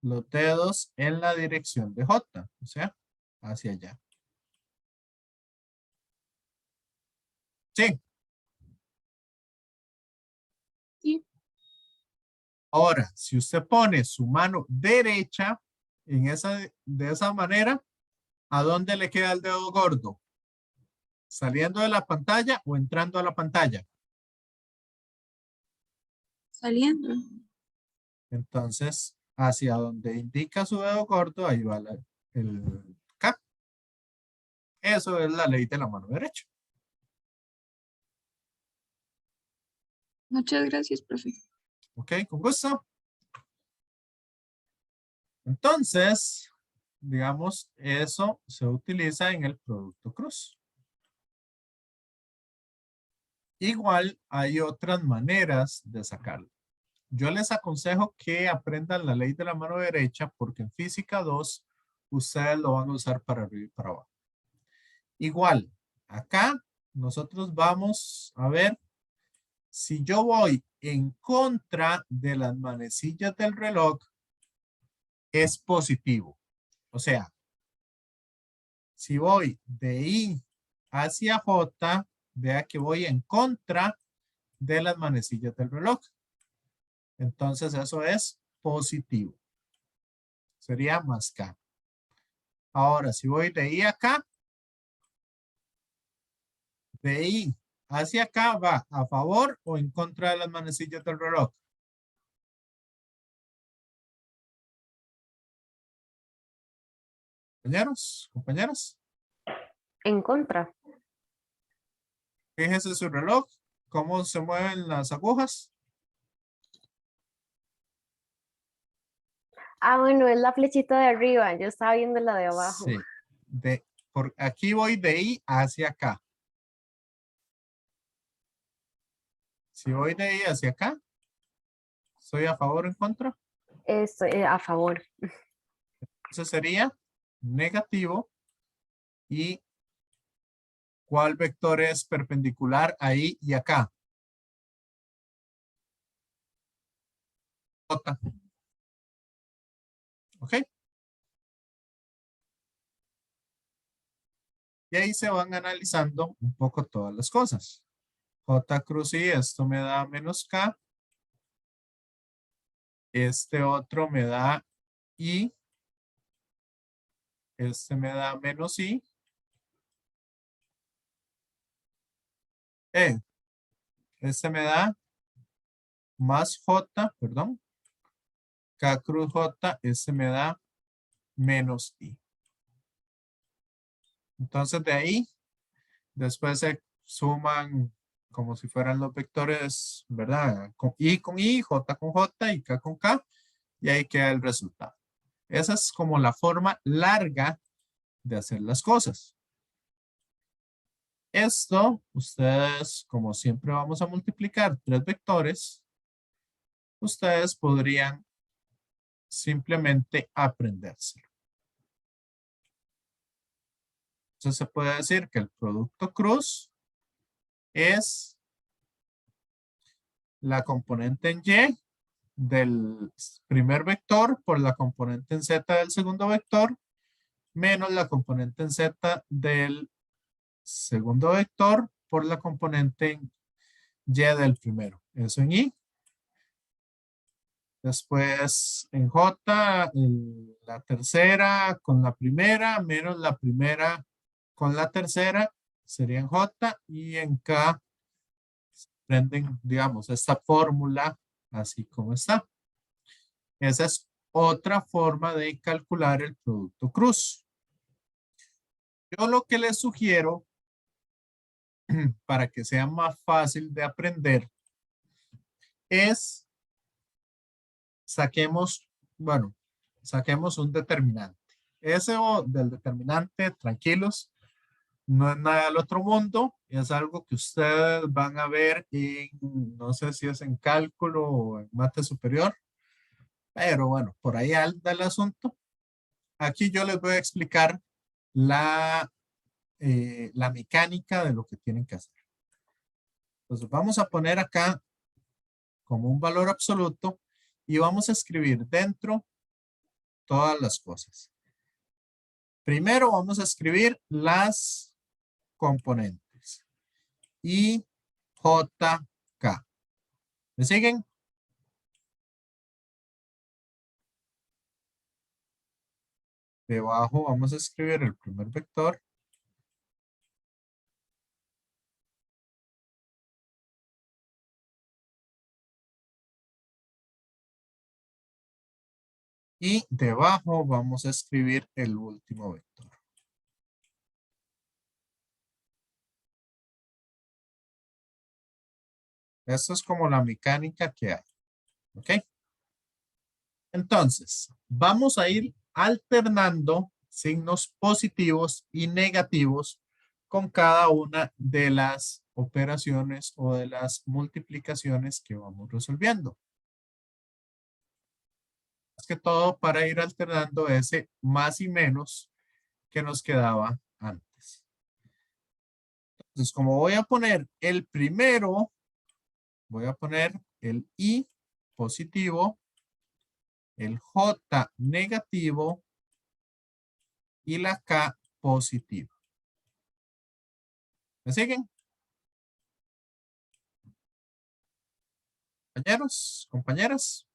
los dedos en la dirección de J. O sea, hacia allá. Sí. Sí. Ahora, si usted pone su mano derecha de esa manera, ¿a dónde le queda el dedo gordo? ¿Saliendo de la pantalla o entrando a la pantalla? Saliendo. Entonces, hacia donde indica su dedo gordo, ahí va el K. Eso es la ley de la mano derecha. Muchas gracias, profe. Ok, con gusto. Entonces, digamos, eso se utiliza en el producto cruz. Igual hay otras maneras de sacarlo. Yo les aconsejo que aprendan la ley de la mano derecha porque en física 2 ustedes lo van a usar para arriba y para abajo. Igual, acá nosotros vamos a ver si yo voy en contra de las manecillas del reloj, es positivo. O sea, si voy de I hacia J, vea que voy en contra de las manecillas del reloj. Entonces eso es positivo. Sería más K. Ahora, si voy de I acá, de I hacia acá va a favor o en contra de las manecillas del reloj. Compañeros, compañeras. En contra. Fíjese su reloj, cómo se mueven las agujas. Ah, bueno, es la flechita de arriba. Yo estaba viendo la de abajo. Sí. Por aquí voy de I hacia acá. Si voy de I hacia acá, ¿estoy a favor o en contra? Estoy a favor. Entonces sería negativo. ¿Y cuál vector es perpendicular ahí y acá? J. ¿Ok? Y ahí se van analizando un poco todas las cosas. J cruz I, esto me da menos K. Este otro me da I. Este me da menos I. Este me da más J, perdón. K cruz J, este me da menos I. Entonces de ahí, después se suman como si fueran los vectores, ¿verdad? Con I, J con J y K con K. Y ahí queda el resultado. Esa es como la forma larga de hacer las cosas. Esto, ustedes, como siempre vamos a multiplicar 3 vectores, ustedes podrían simplemente aprendérselo. Entonces se puede decir que el producto cruz es la componente en Y del primer vector por la componente en Z del segundo vector menos la componente en Z del segundo vector por la componente en Y del primero. Eso en Y. Después en J, la tercera con la primera menos la primera con la tercera sería en J y en K prenden, digamos, esta fórmula así como está. Esa es otra forma de calcular el producto cruz. Yo lo que les sugiero para que sea más fácil de aprender es saquemos un determinante. Ese del determinante, tranquilos, no es nada del otro mundo, es algo que ustedes van a ver en, no sé si es en cálculo o en mate superior, pero bueno, por ahí anda el asunto. Aquí yo les voy a explicar la mecánica de lo que tienen que hacer. Entonces vamos a poner acá como un valor absoluto y vamos a escribir dentro todas las cosas. Primero vamos a escribir las componentes. I, J, K. ¿Me siguen? Debajo vamos a escribir el primer vector. Y debajo vamos a escribir el último vector. Esto es como la mecánica que hay. ¿Ok? Entonces, vamos a ir alternando signos positivos y negativos con cada una de las operaciones o de las multiplicaciones que vamos resolviendo. Más que todo para ir alternando ese más y menos que nos quedaba antes. Entonces, como voy a poner el primero, voy a poner el I positivo, el J negativo y la K positiva. ¿Me siguen? Compañeros, compañeras.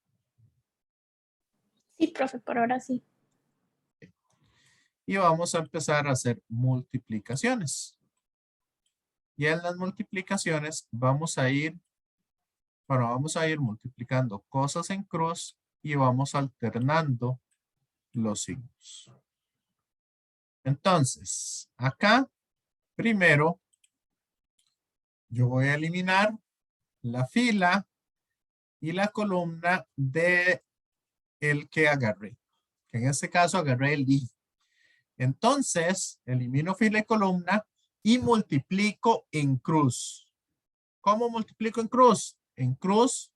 Sí, profe, por ahora sí. Y vamos a empezar a hacer multiplicaciones. Y en las multiplicaciones vamos a ir multiplicando cosas en cruz y vamos alternando los signos. Entonces, acá, primero, yo voy a eliminar la fila y la columna de el que agarré. En este caso agarré el I. Entonces, elimino fila y columna y multiplico en cruz. ¿Cómo multiplico en cruz? En cruz,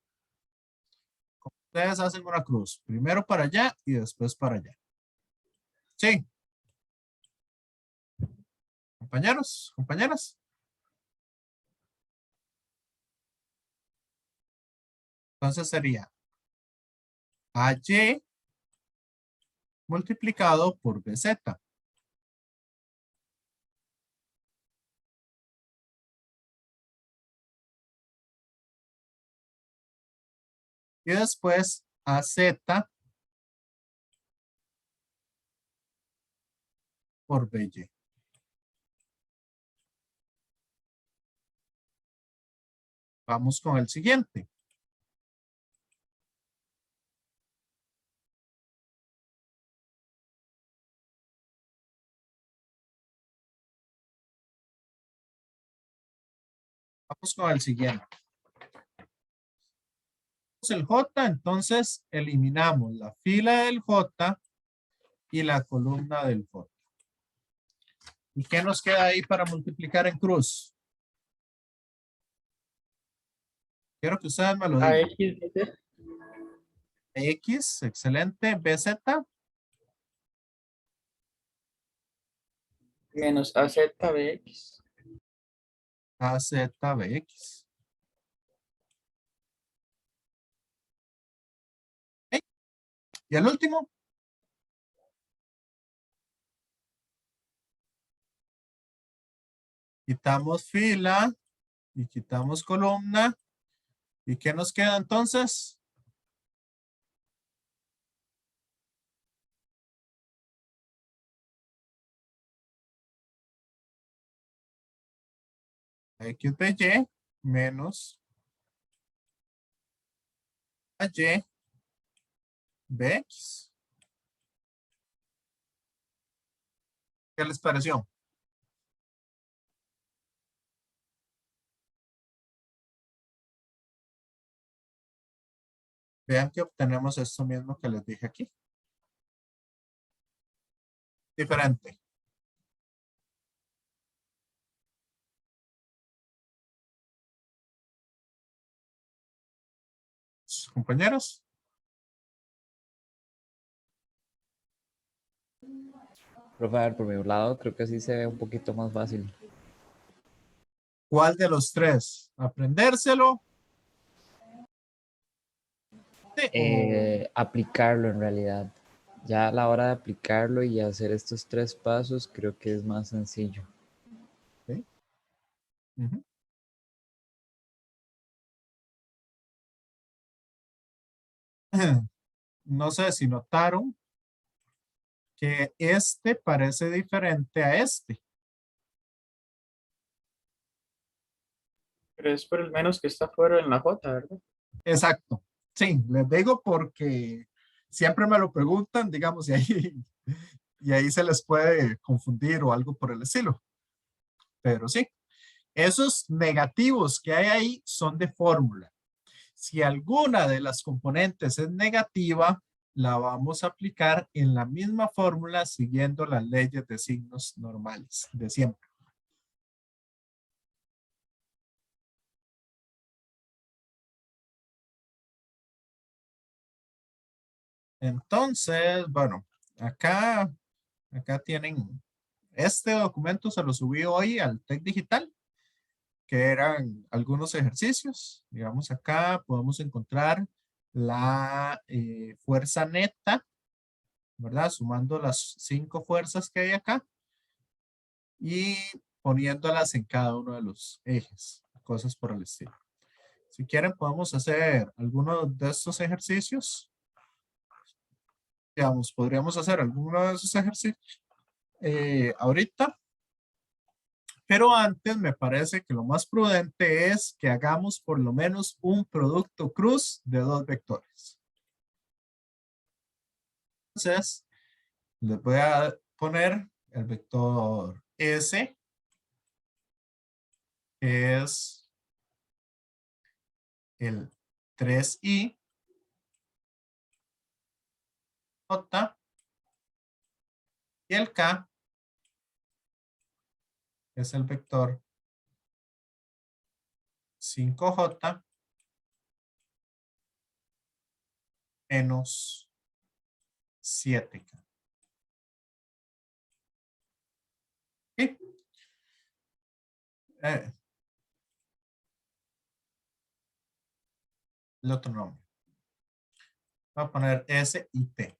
ustedes hacen una cruz. Primero para allá y después para allá. ¿Sí? Compañeros, compañeras. Entonces sería AY multiplicado por BZ. Y después AZ por BY. Vamos con el siguiente. Vamos con el siguiente. El J, entonces eliminamos la fila del J y la columna del J. ¿Y qué nos queda ahí para multiplicar en cruz? Quiero que ustedes me lo digan. AX, BZ, X, excelente. BZ, menos AZ, BX. AZ, BX. ¿Ok? Y el último. Quitamos fila y quitamos columna. ¿Y qué nos queda entonces? X de Y menos AY BX. ¿Qué les pareció? Vean que obtenemos esto mismo que les dije aquí. Diferente. Compañeros. Profe, a ver, por mi lado, creo que sí se ve un poquito más fácil. ¿Cuál de los tres? ¿Aprendérselo? Sí, Aplicarlo en realidad. Ya a la hora de aplicarlo y hacer estos 3 pasos, creo que es más sencillo. ¿sí? Ujú. No sé si notaron que este parece diferente a este. Pero es por el menos que está fuera en la J, ¿verdad? Exacto. Sí, les digo porque siempre me lo preguntan, digamos, y ahí se les puede confundir o algo por el estilo. Pero sí, esos negativos que hay ahí son de fórmula. Si alguna de las componentes es negativa, la vamos a aplicar en la misma fórmula siguiendo las leyes de signos normales de siempre. Entonces, bueno, acá tienen este documento, se lo subí hoy al TEC Digital, que eran algunos ejercicios. Digamos, acá podemos encontrar la fuerza neta, ¿verdad? Sumando las 5 fuerzas que hay acá y poniéndolas en cada uno de los ejes, cosas por el estilo. Si quieren, podemos hacer algunos de estos ejercicios. Digamos, podríamos hacer alguno de esos ejercicios ahorita. Pero antes me parece que lo más prudente es que hagamos por lo menos un producto cruz de 2 vectores. Entonces, les voy a poner el vector S, que es el 3i, J, y el K es el vector 5J menos 7K. ¿Sí? El otro nombre. Voy a poner S y T.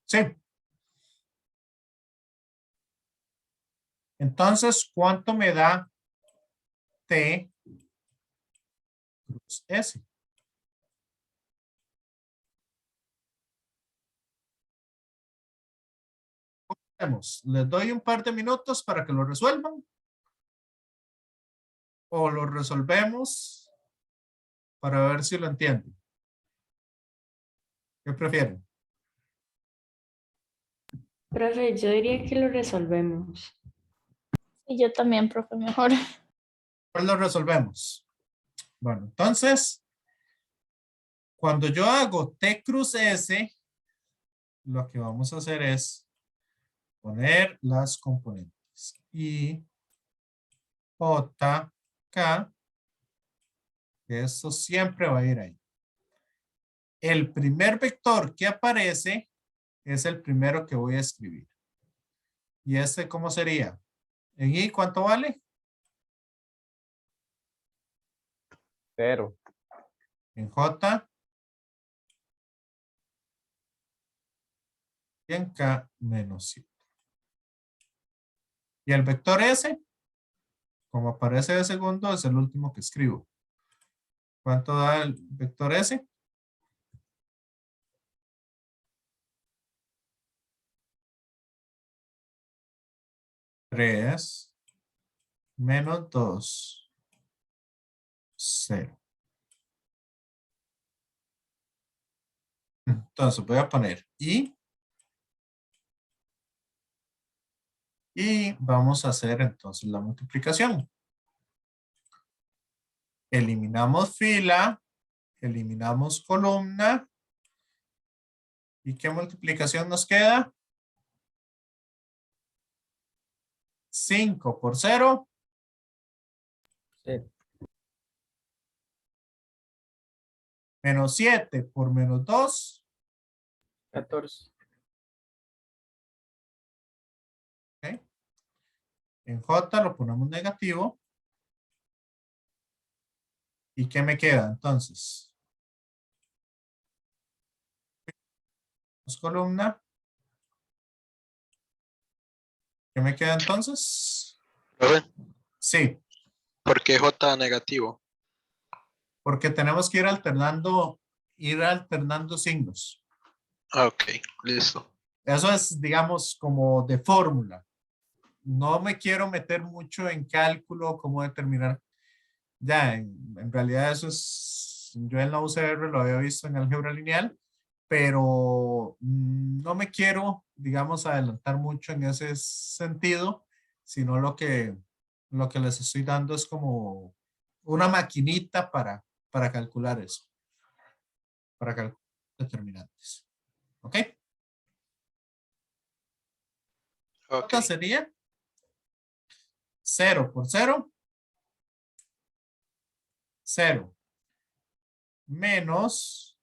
Sí. Entonces, ¿cuánto me da T cruz S? Les doy un par de minutos para que lo resuelvan. O lo resolvemos para ver si lo entienden. ¿Qué prefieren? Profe, yo diría que lo resolvemos. Y yo también, profe, mejor. Pues lo resolvemos. Bueno, entonces, cuando yo hago T cruz S, lo que vamos a hacer es poner las componentes. I, J, K, que esto siempre va a ir ahí. El primer vector que aparece es el primero que voy a escribir. ¿Y este cómo sería? En I, ¿cuánto vale? 0. En J. Y en K, menos 7. Y el vector S, como aparece de segundo, es el último que escribo. ¿Cuánto da el vector S? 3 menos 2, 0. Entonces voy a poner I. Y vamos a hacer entonces la multiplicación. Eliminamos fila, eliminamos columna. ¿Y qué multiplicación nos queda? 5 por 0. Sí. Menos 7 por menos 2. 14. ¿Okay? En J lo ponemos negativo. ¿Y qué me queda entonces? Columna. ¿Qué me queda entonces? ¿Profe? Sí. ¿Por qué J negativo? Porque tenemos que ir alternando signos. Ah, ok, listo. Eso es, digamos, como de fórmula. No me quiero meter mucho en cálculo, cómo determinar. Ya, en realidad eso es, yo en la UCR lo había visto en álgebra lineal, pero no me quiero, digamos, adelantar mucho en ese sentido, sino lo que les estoy dando es como una maquinita para calcular eso, para calcular determinantes. ¿Ok? ¿Cuánto sería? 0 por 0. 0. Menos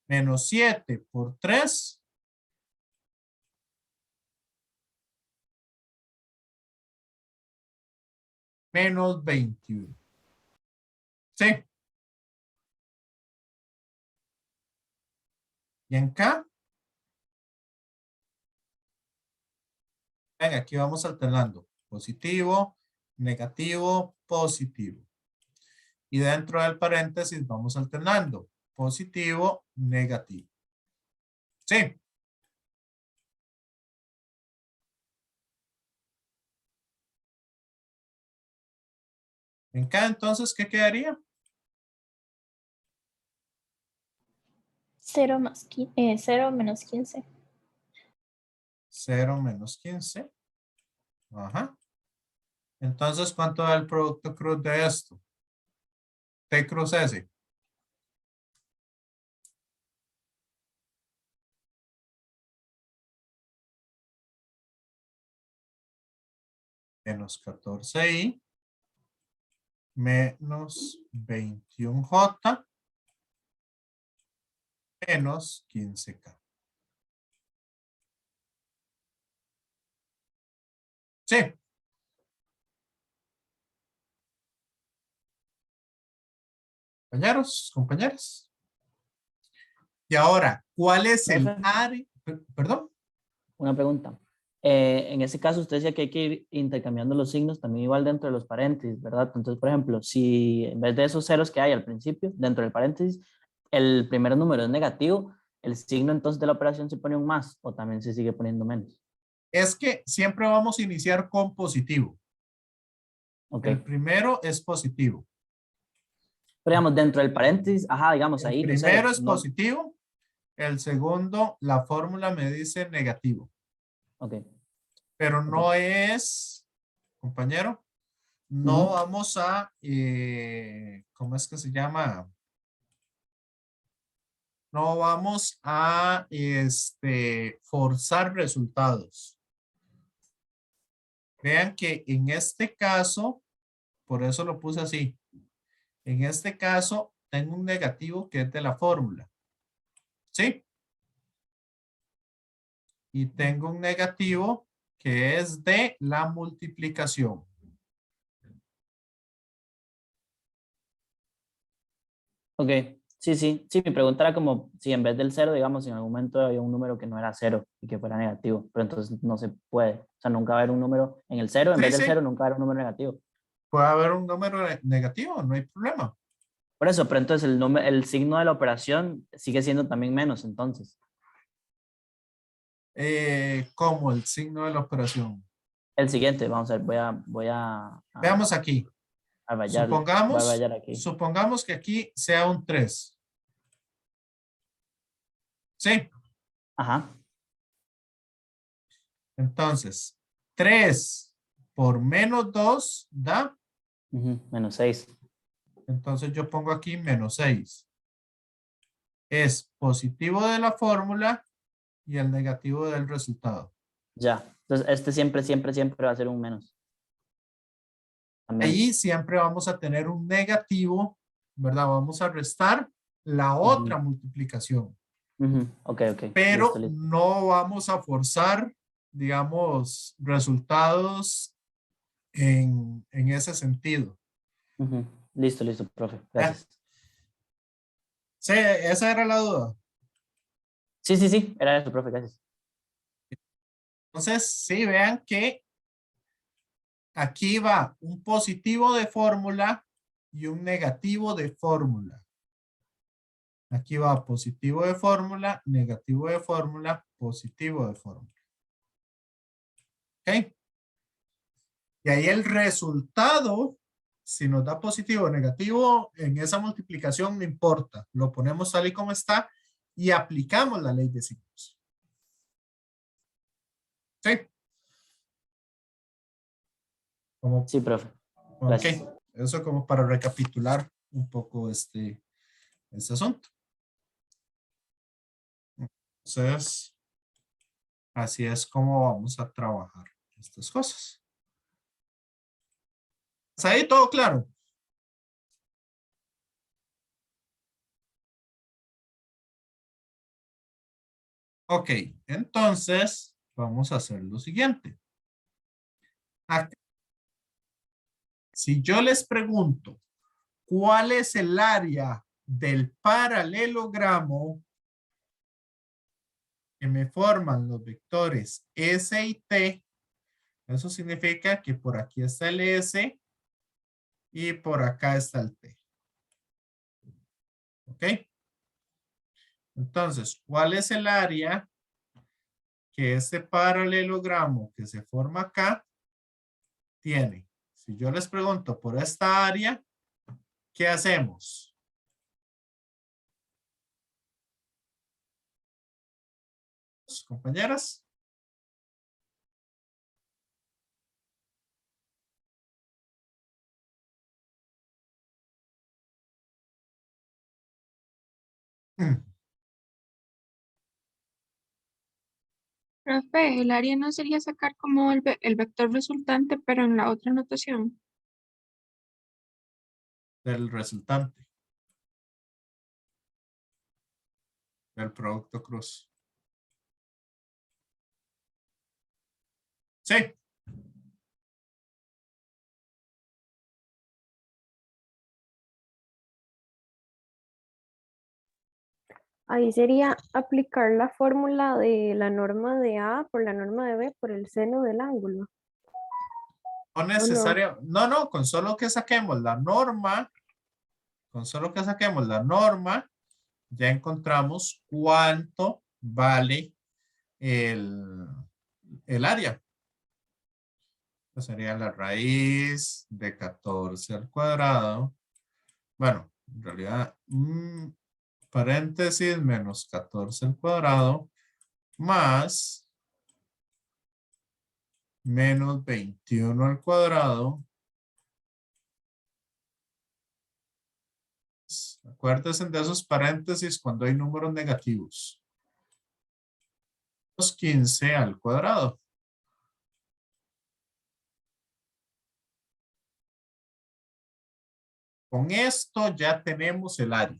7 por 3. Menos 21. ¿Sí? ¿Y en K? Venga, aquí vamos alternando. Positivo, negativo, positivo. Y dentro del paréntesis vamos alternando. Positivo, negativo. ¿Sí? En K, entonces, ¿qué quedaría? 0 menos 15. 0 menos 15. Ajá. Entonces, ¿cuánto da el producto cruz de esto? T cruz S. Menos 14i. Menos 21j. Menos 15k. Sí. Compañeros, compañeras. Y ahora, ¿cuál es el Profe. área? Perdón. Una pregunta. En ese caso, usted decía que hay que ir intercambiando los signos también igual dentro de los paréntesis, ¿verdad? Entonces, por ejemplo, si en vez de esos ceros que hay al principio, dentro del paréntesis, el primer número es negativo, el signo entonces de la operación se pone un más o también se sigue poniendo menos. Es que siempre vamos a iniciar con positivo. Ok. El primero es positivo. Pero digamos, dentro del paréntesis, ajá, digamos El ahí, no sé, primero es no, positivo. El segundo, la fórmula me dice negativo. ok. Pero no es, compañero, no Ujú. vamos a, ¿cómo es que se llama? No vamos a forzar resultados. Vean que en este caso, por eso lo puse así. En este caso, tengo un negativo que es de la fórmula. ¿Sí? Y tengo un negativo que es de la multiplicación. Ok, sí, sí, sí, mi pregunta era como si en vez del cero, digamos, en algún momento había un número que no era cero y que fuera negativo, pero entonces no se puede, o sea, nunca va a haber un número en el cero, en Sí, vez del sí. cero nunca va a haber un número negativo. Puede haber un número negativo, no hay problema. Por eso, pero entonces el signo de la operación sigue siendo también menos, entonces. Como el signo de la operación. El siguiente, vamos a ver, Veamos aquí. a rayarlo, voy a Supongamos, rayar aquí. supongamos que aquí sea un 3. ¿Sí? Ajá. Entonces, 3 por menos 2 da. Menos 6. Entonces yo pongo aquí menos 6. Es positivo de la fórmula y el negativo del resultado. Ya, entonces este siempre, siempre, siempre va a ser un menos. También. Ahí siempre vamos a tener un negativo, ¿verdad? Vamos a restar la otra multiplicación. Ok, ok. Pero Listo, listo. no vamos a forzar, digamos, resultados en ese sentido. Listo, listo, profe. ¿Ya? Gracias. Sí, esa era la duda. Sí, sí, sí, era eso, profe, gracias. Entonces, sí, vean que aquí va un positivo de fórmula y un negativo de fórmula. Aquí va positivo de fórmula, negativo de fórmula, positivo de fórmula. ¿Ok? Y ahí el resultado, si nos da positivo o negativo, en esa multiplicación no importa. Lo ponemos tal y como está y aplicamos la ley de signos. ¿Sí? Sí, profe. Ok. Gracias. Eso como para recapitular un poco este asunto. Entonces, así es como vamos a trabajar estas cosas. ¿Está ahí todo claro? Ok, entonces vamos a hacer lo siguiente. Acá, si yo les pregunto, ¿cuál es el área del paralelogramo que me forman los vectores S y T? Eso significa que por aquí está el S y por acá está el T. ¿Ok? Entonces, ¿cuál es el área que este paralelogramo que se forma acá tiene? Si yo les pregunto por esta área, ¿qué hacemos? Compañeras. Profe, el área no sería sacar como el vector resultante, pero en la otra notación. Del resultante. Del producto cruz. Sí. Ahí sería aplicar la fórmula de la norma de A por la norma de B por el seno del ángulo. No necesario, no, con solo que saquemos la norma, ya encontramos cuánto vale el área. Pues sería la raíz de 14 al cuadrado. Bueno, en realidad, paréntesis menos 14 al cuadrado más menos 21 al cuadrado. Acuérdense de esos paréntesis cuando hay números negativos. 15 al cuadrado. Con esto ya tenemos el área.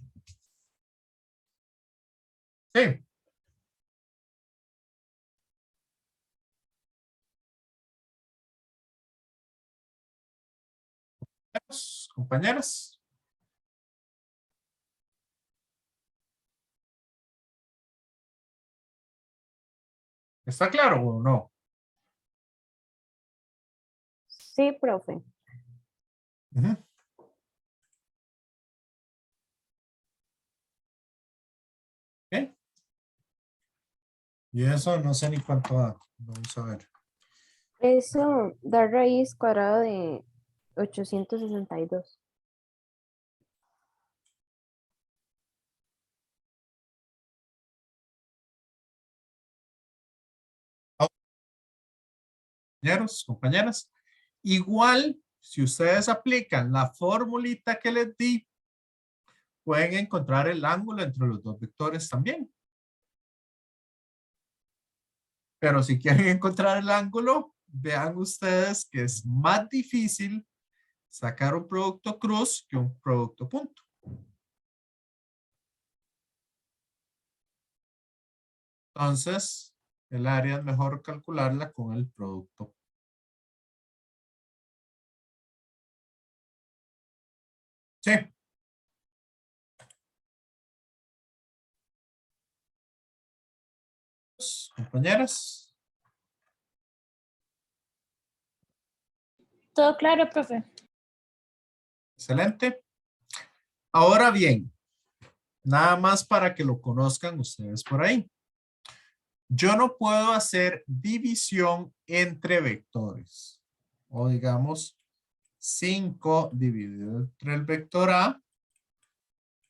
Sí. Compañeras. ¿Está claro o no? Sí, profe. Ujú. ¿Ok? Y eso no sé ni cuánto da. Vamos a ver. Eso da raíz cuadrada de 862. Compañeros, compañeras. Igual, si ustedes aplican la formulita que les di, pueden encontrar el ángulo entre los dos vectores también. Pero si quieren encontrar el ángulo, vean ustedes que es más difícil sacar un producto cruz que un producto punto. Entonces, el área es mejor calcularla con el producto. Sí. Compañeras. Todo claro, profe. Excelente. Ahora bien, nada más para que lo conozcan ustedes por ahí. Yo no puedo hacer división entre vectores. O digamos, 5 dividido entre el vector A.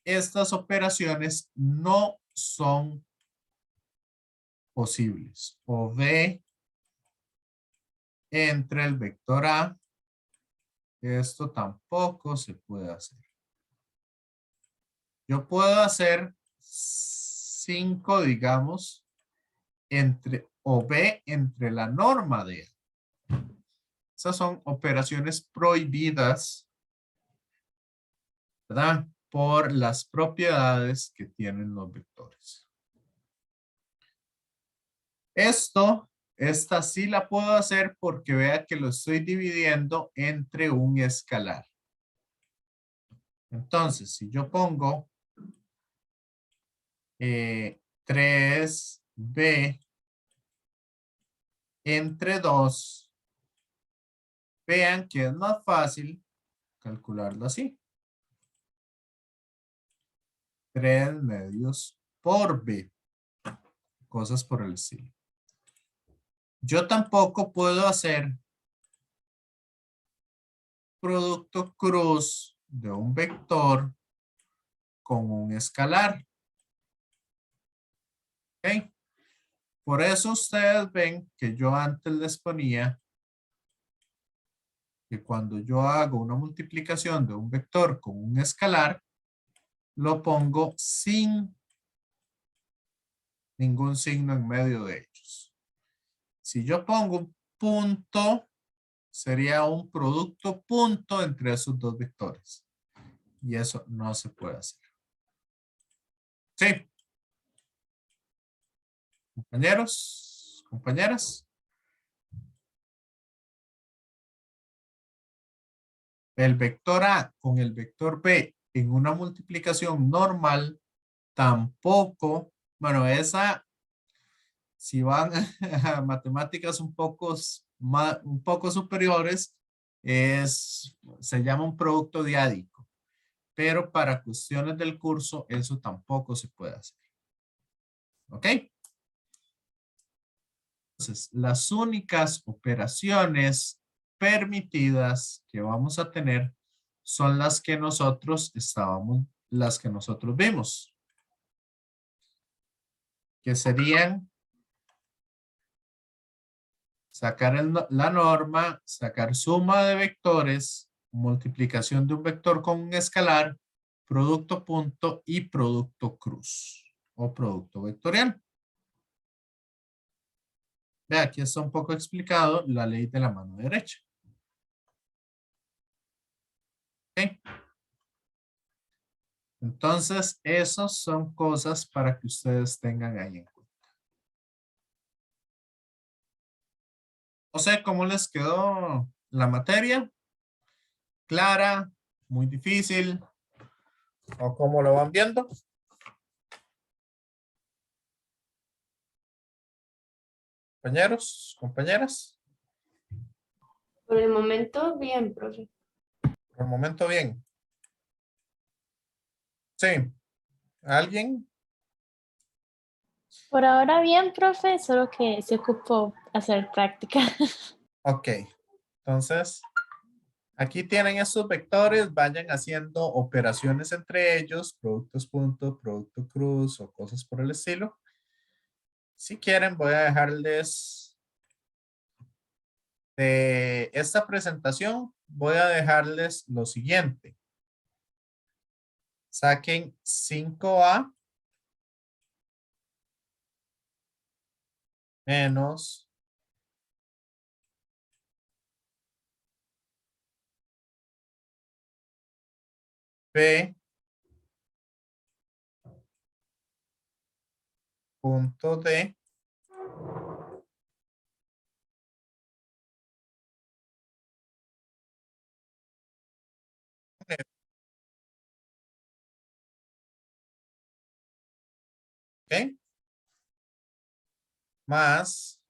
Estas operaciones no son posibles. O B entre el vector A. Esto tampoco se puede hacer. Yo puedo hacer 5, digamos, entre o B entre la norma de A. Esas son operaciones prohibidas, ¿verdad? Por las propiedades que tienen los vectores. Esta sí la puedo hacer porque vea que lo estoy dividiendo entre un escalar. Entonces, si yo pongo 3b entre 2, vean que es más fácil calcularlo así. 3 medios por b. Cosas por el estilo. Yo tampoco puedo hacer producto cruz de un vector con un escalar. ¿Ok? Por eso ustedes ven que yo antes les ponía que cuando yo hago una multiplicación de un vector con un escalar, lo pongo sin ningún signo en medio de ellos. Si yo pongo un punto, sería un producto punto entre esos dos vectores. Y eso no se puede hacer. Sí. Compañeros, compañeras. El vector A con el vector B en una multiplicación normal tampoco, bueno, esa, si van a matemáticas un poco superiores, se llama un producto diádico, pero para cuestiones del curso, eso tampoco se puede hacer. ¿Ok? Entonces, las únicas operaciones permitidas que vamos a tener son las que nosotros vimos, que serían sacar la norma, sacar suma de vectores, multiplicación de un vector con un escalar, producto punto y producto cruz o producto vectorial. Ve, aquí está un poco explicado la ley de la mano derecha. ¿Ok? Entonces, esas son cosas para que ustedes tengan ahí en cuenta. No sé cómo les quedó la materia. ¿Clara? ¿Muy difícil? ¿O cómo lo van viendo? Compañeros, compañeras. Por el momento, bien, profe. Por el momento, bien. Sí. ¿Alguien? Por ahora bien, profe, solo que se ocupó hacer práctica. Ok. Entonces, aquí tienen estos vectores. Vayan haciendo operaciones entre ellos. Productos punto, producto cruz o cosas por el estilo. Si quieren, voy a dejarles de esta presentación. Voy a dejarles lo siguiente. Saquen 5A menos B punto D ¿ok? Más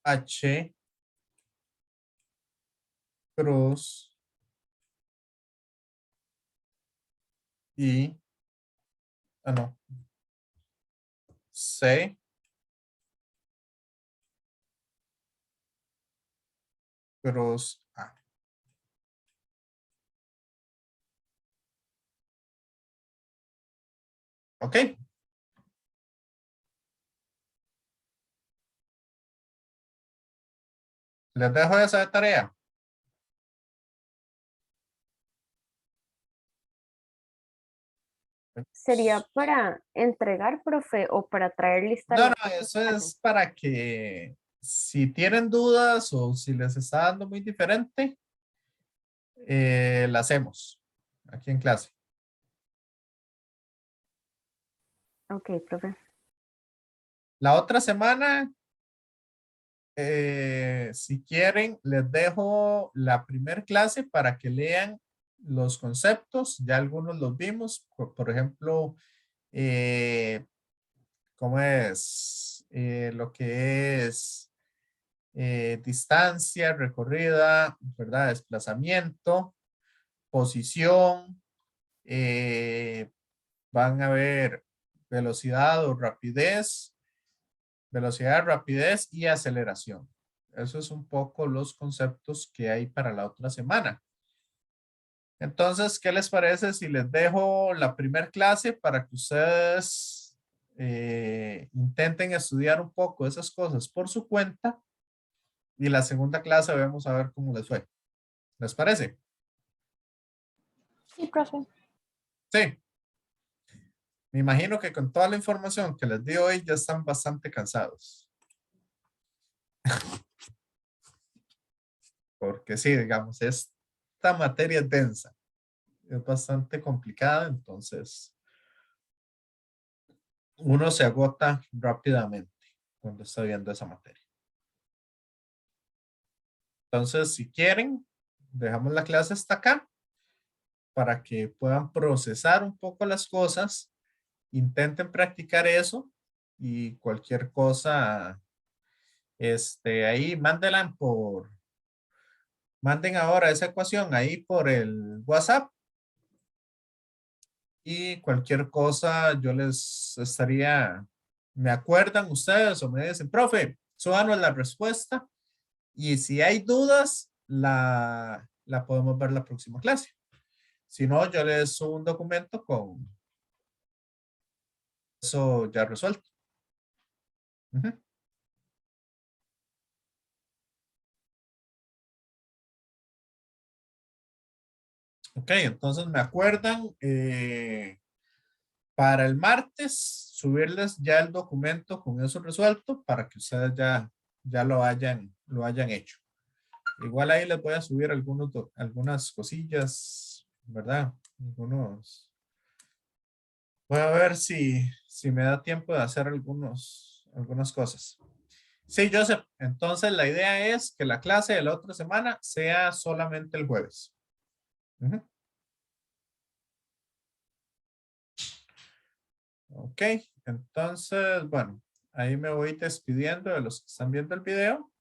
H cruz y, no, C cruz A. ¿Ok? Les dejo esa de tarea. ¿Sería para entregar, profe, o para traer lista? No, eso es para que si tienen dudas o si les está dando muy diferente, la hacemos aquí en clase. Ok, profe. La otra semana, si quieren, les dejo la primer clase para que lean los conceptos. Ya algunos los vimos. Por ejemplo, ¿cómo es? Lo que es distancia recorrida, ¿verdad? Desplazamiento, posición, van a ver velocidad o rapidez, rapidez y aceleración. Eso es un poco los conceptos que hay para la otra semana. Entonces, ¿qué les parece si les dejo la primera clase para que ustedes intenten estudiar un poco esas cosas por su cuenta? Y la segunda clase vamos a ver cómo les fue. ¿Les parece? Sí, profe. Sí. Me imagino que con toda la información que les di hoy ya están bastante cansados. Porque sí, digamos, esta materia es densa. Es bastante complicada, entonces uno se agota rápidamente cuando está viendo esa materia. Entonces, si quieren, dejamos la clase hasta acá para que puedan procesar un poco las cosas. Intenten practicar eso y cualquier cosa, ahí manden ahora esa ecuación ahí por el WhatsApp. Y cualquier cosa yo les me acuerdan ustedes o me dicen, profe, súbanos la respuesta. Y si hay dudas, la podemos ver la próxima clase. Si no, yo les subo un documento con eso ya resuelto. Ujú. Ok, entonces me acuerdan para el martes subirles ya el documento con eso resuelto para que ustedes ya lo hayan hecho. Igual ahí les voy a subir algunas cosillas, ¿verdad? Voy a ver si me da tiempo de hacer algunas cosas. Sí, Joseph. Entonces la idea es que la clase de la otra semana sea solamente el jueves. Ujú. Ok, entonces, bueno, ahí me voy despidiendo de los que están viendo el video.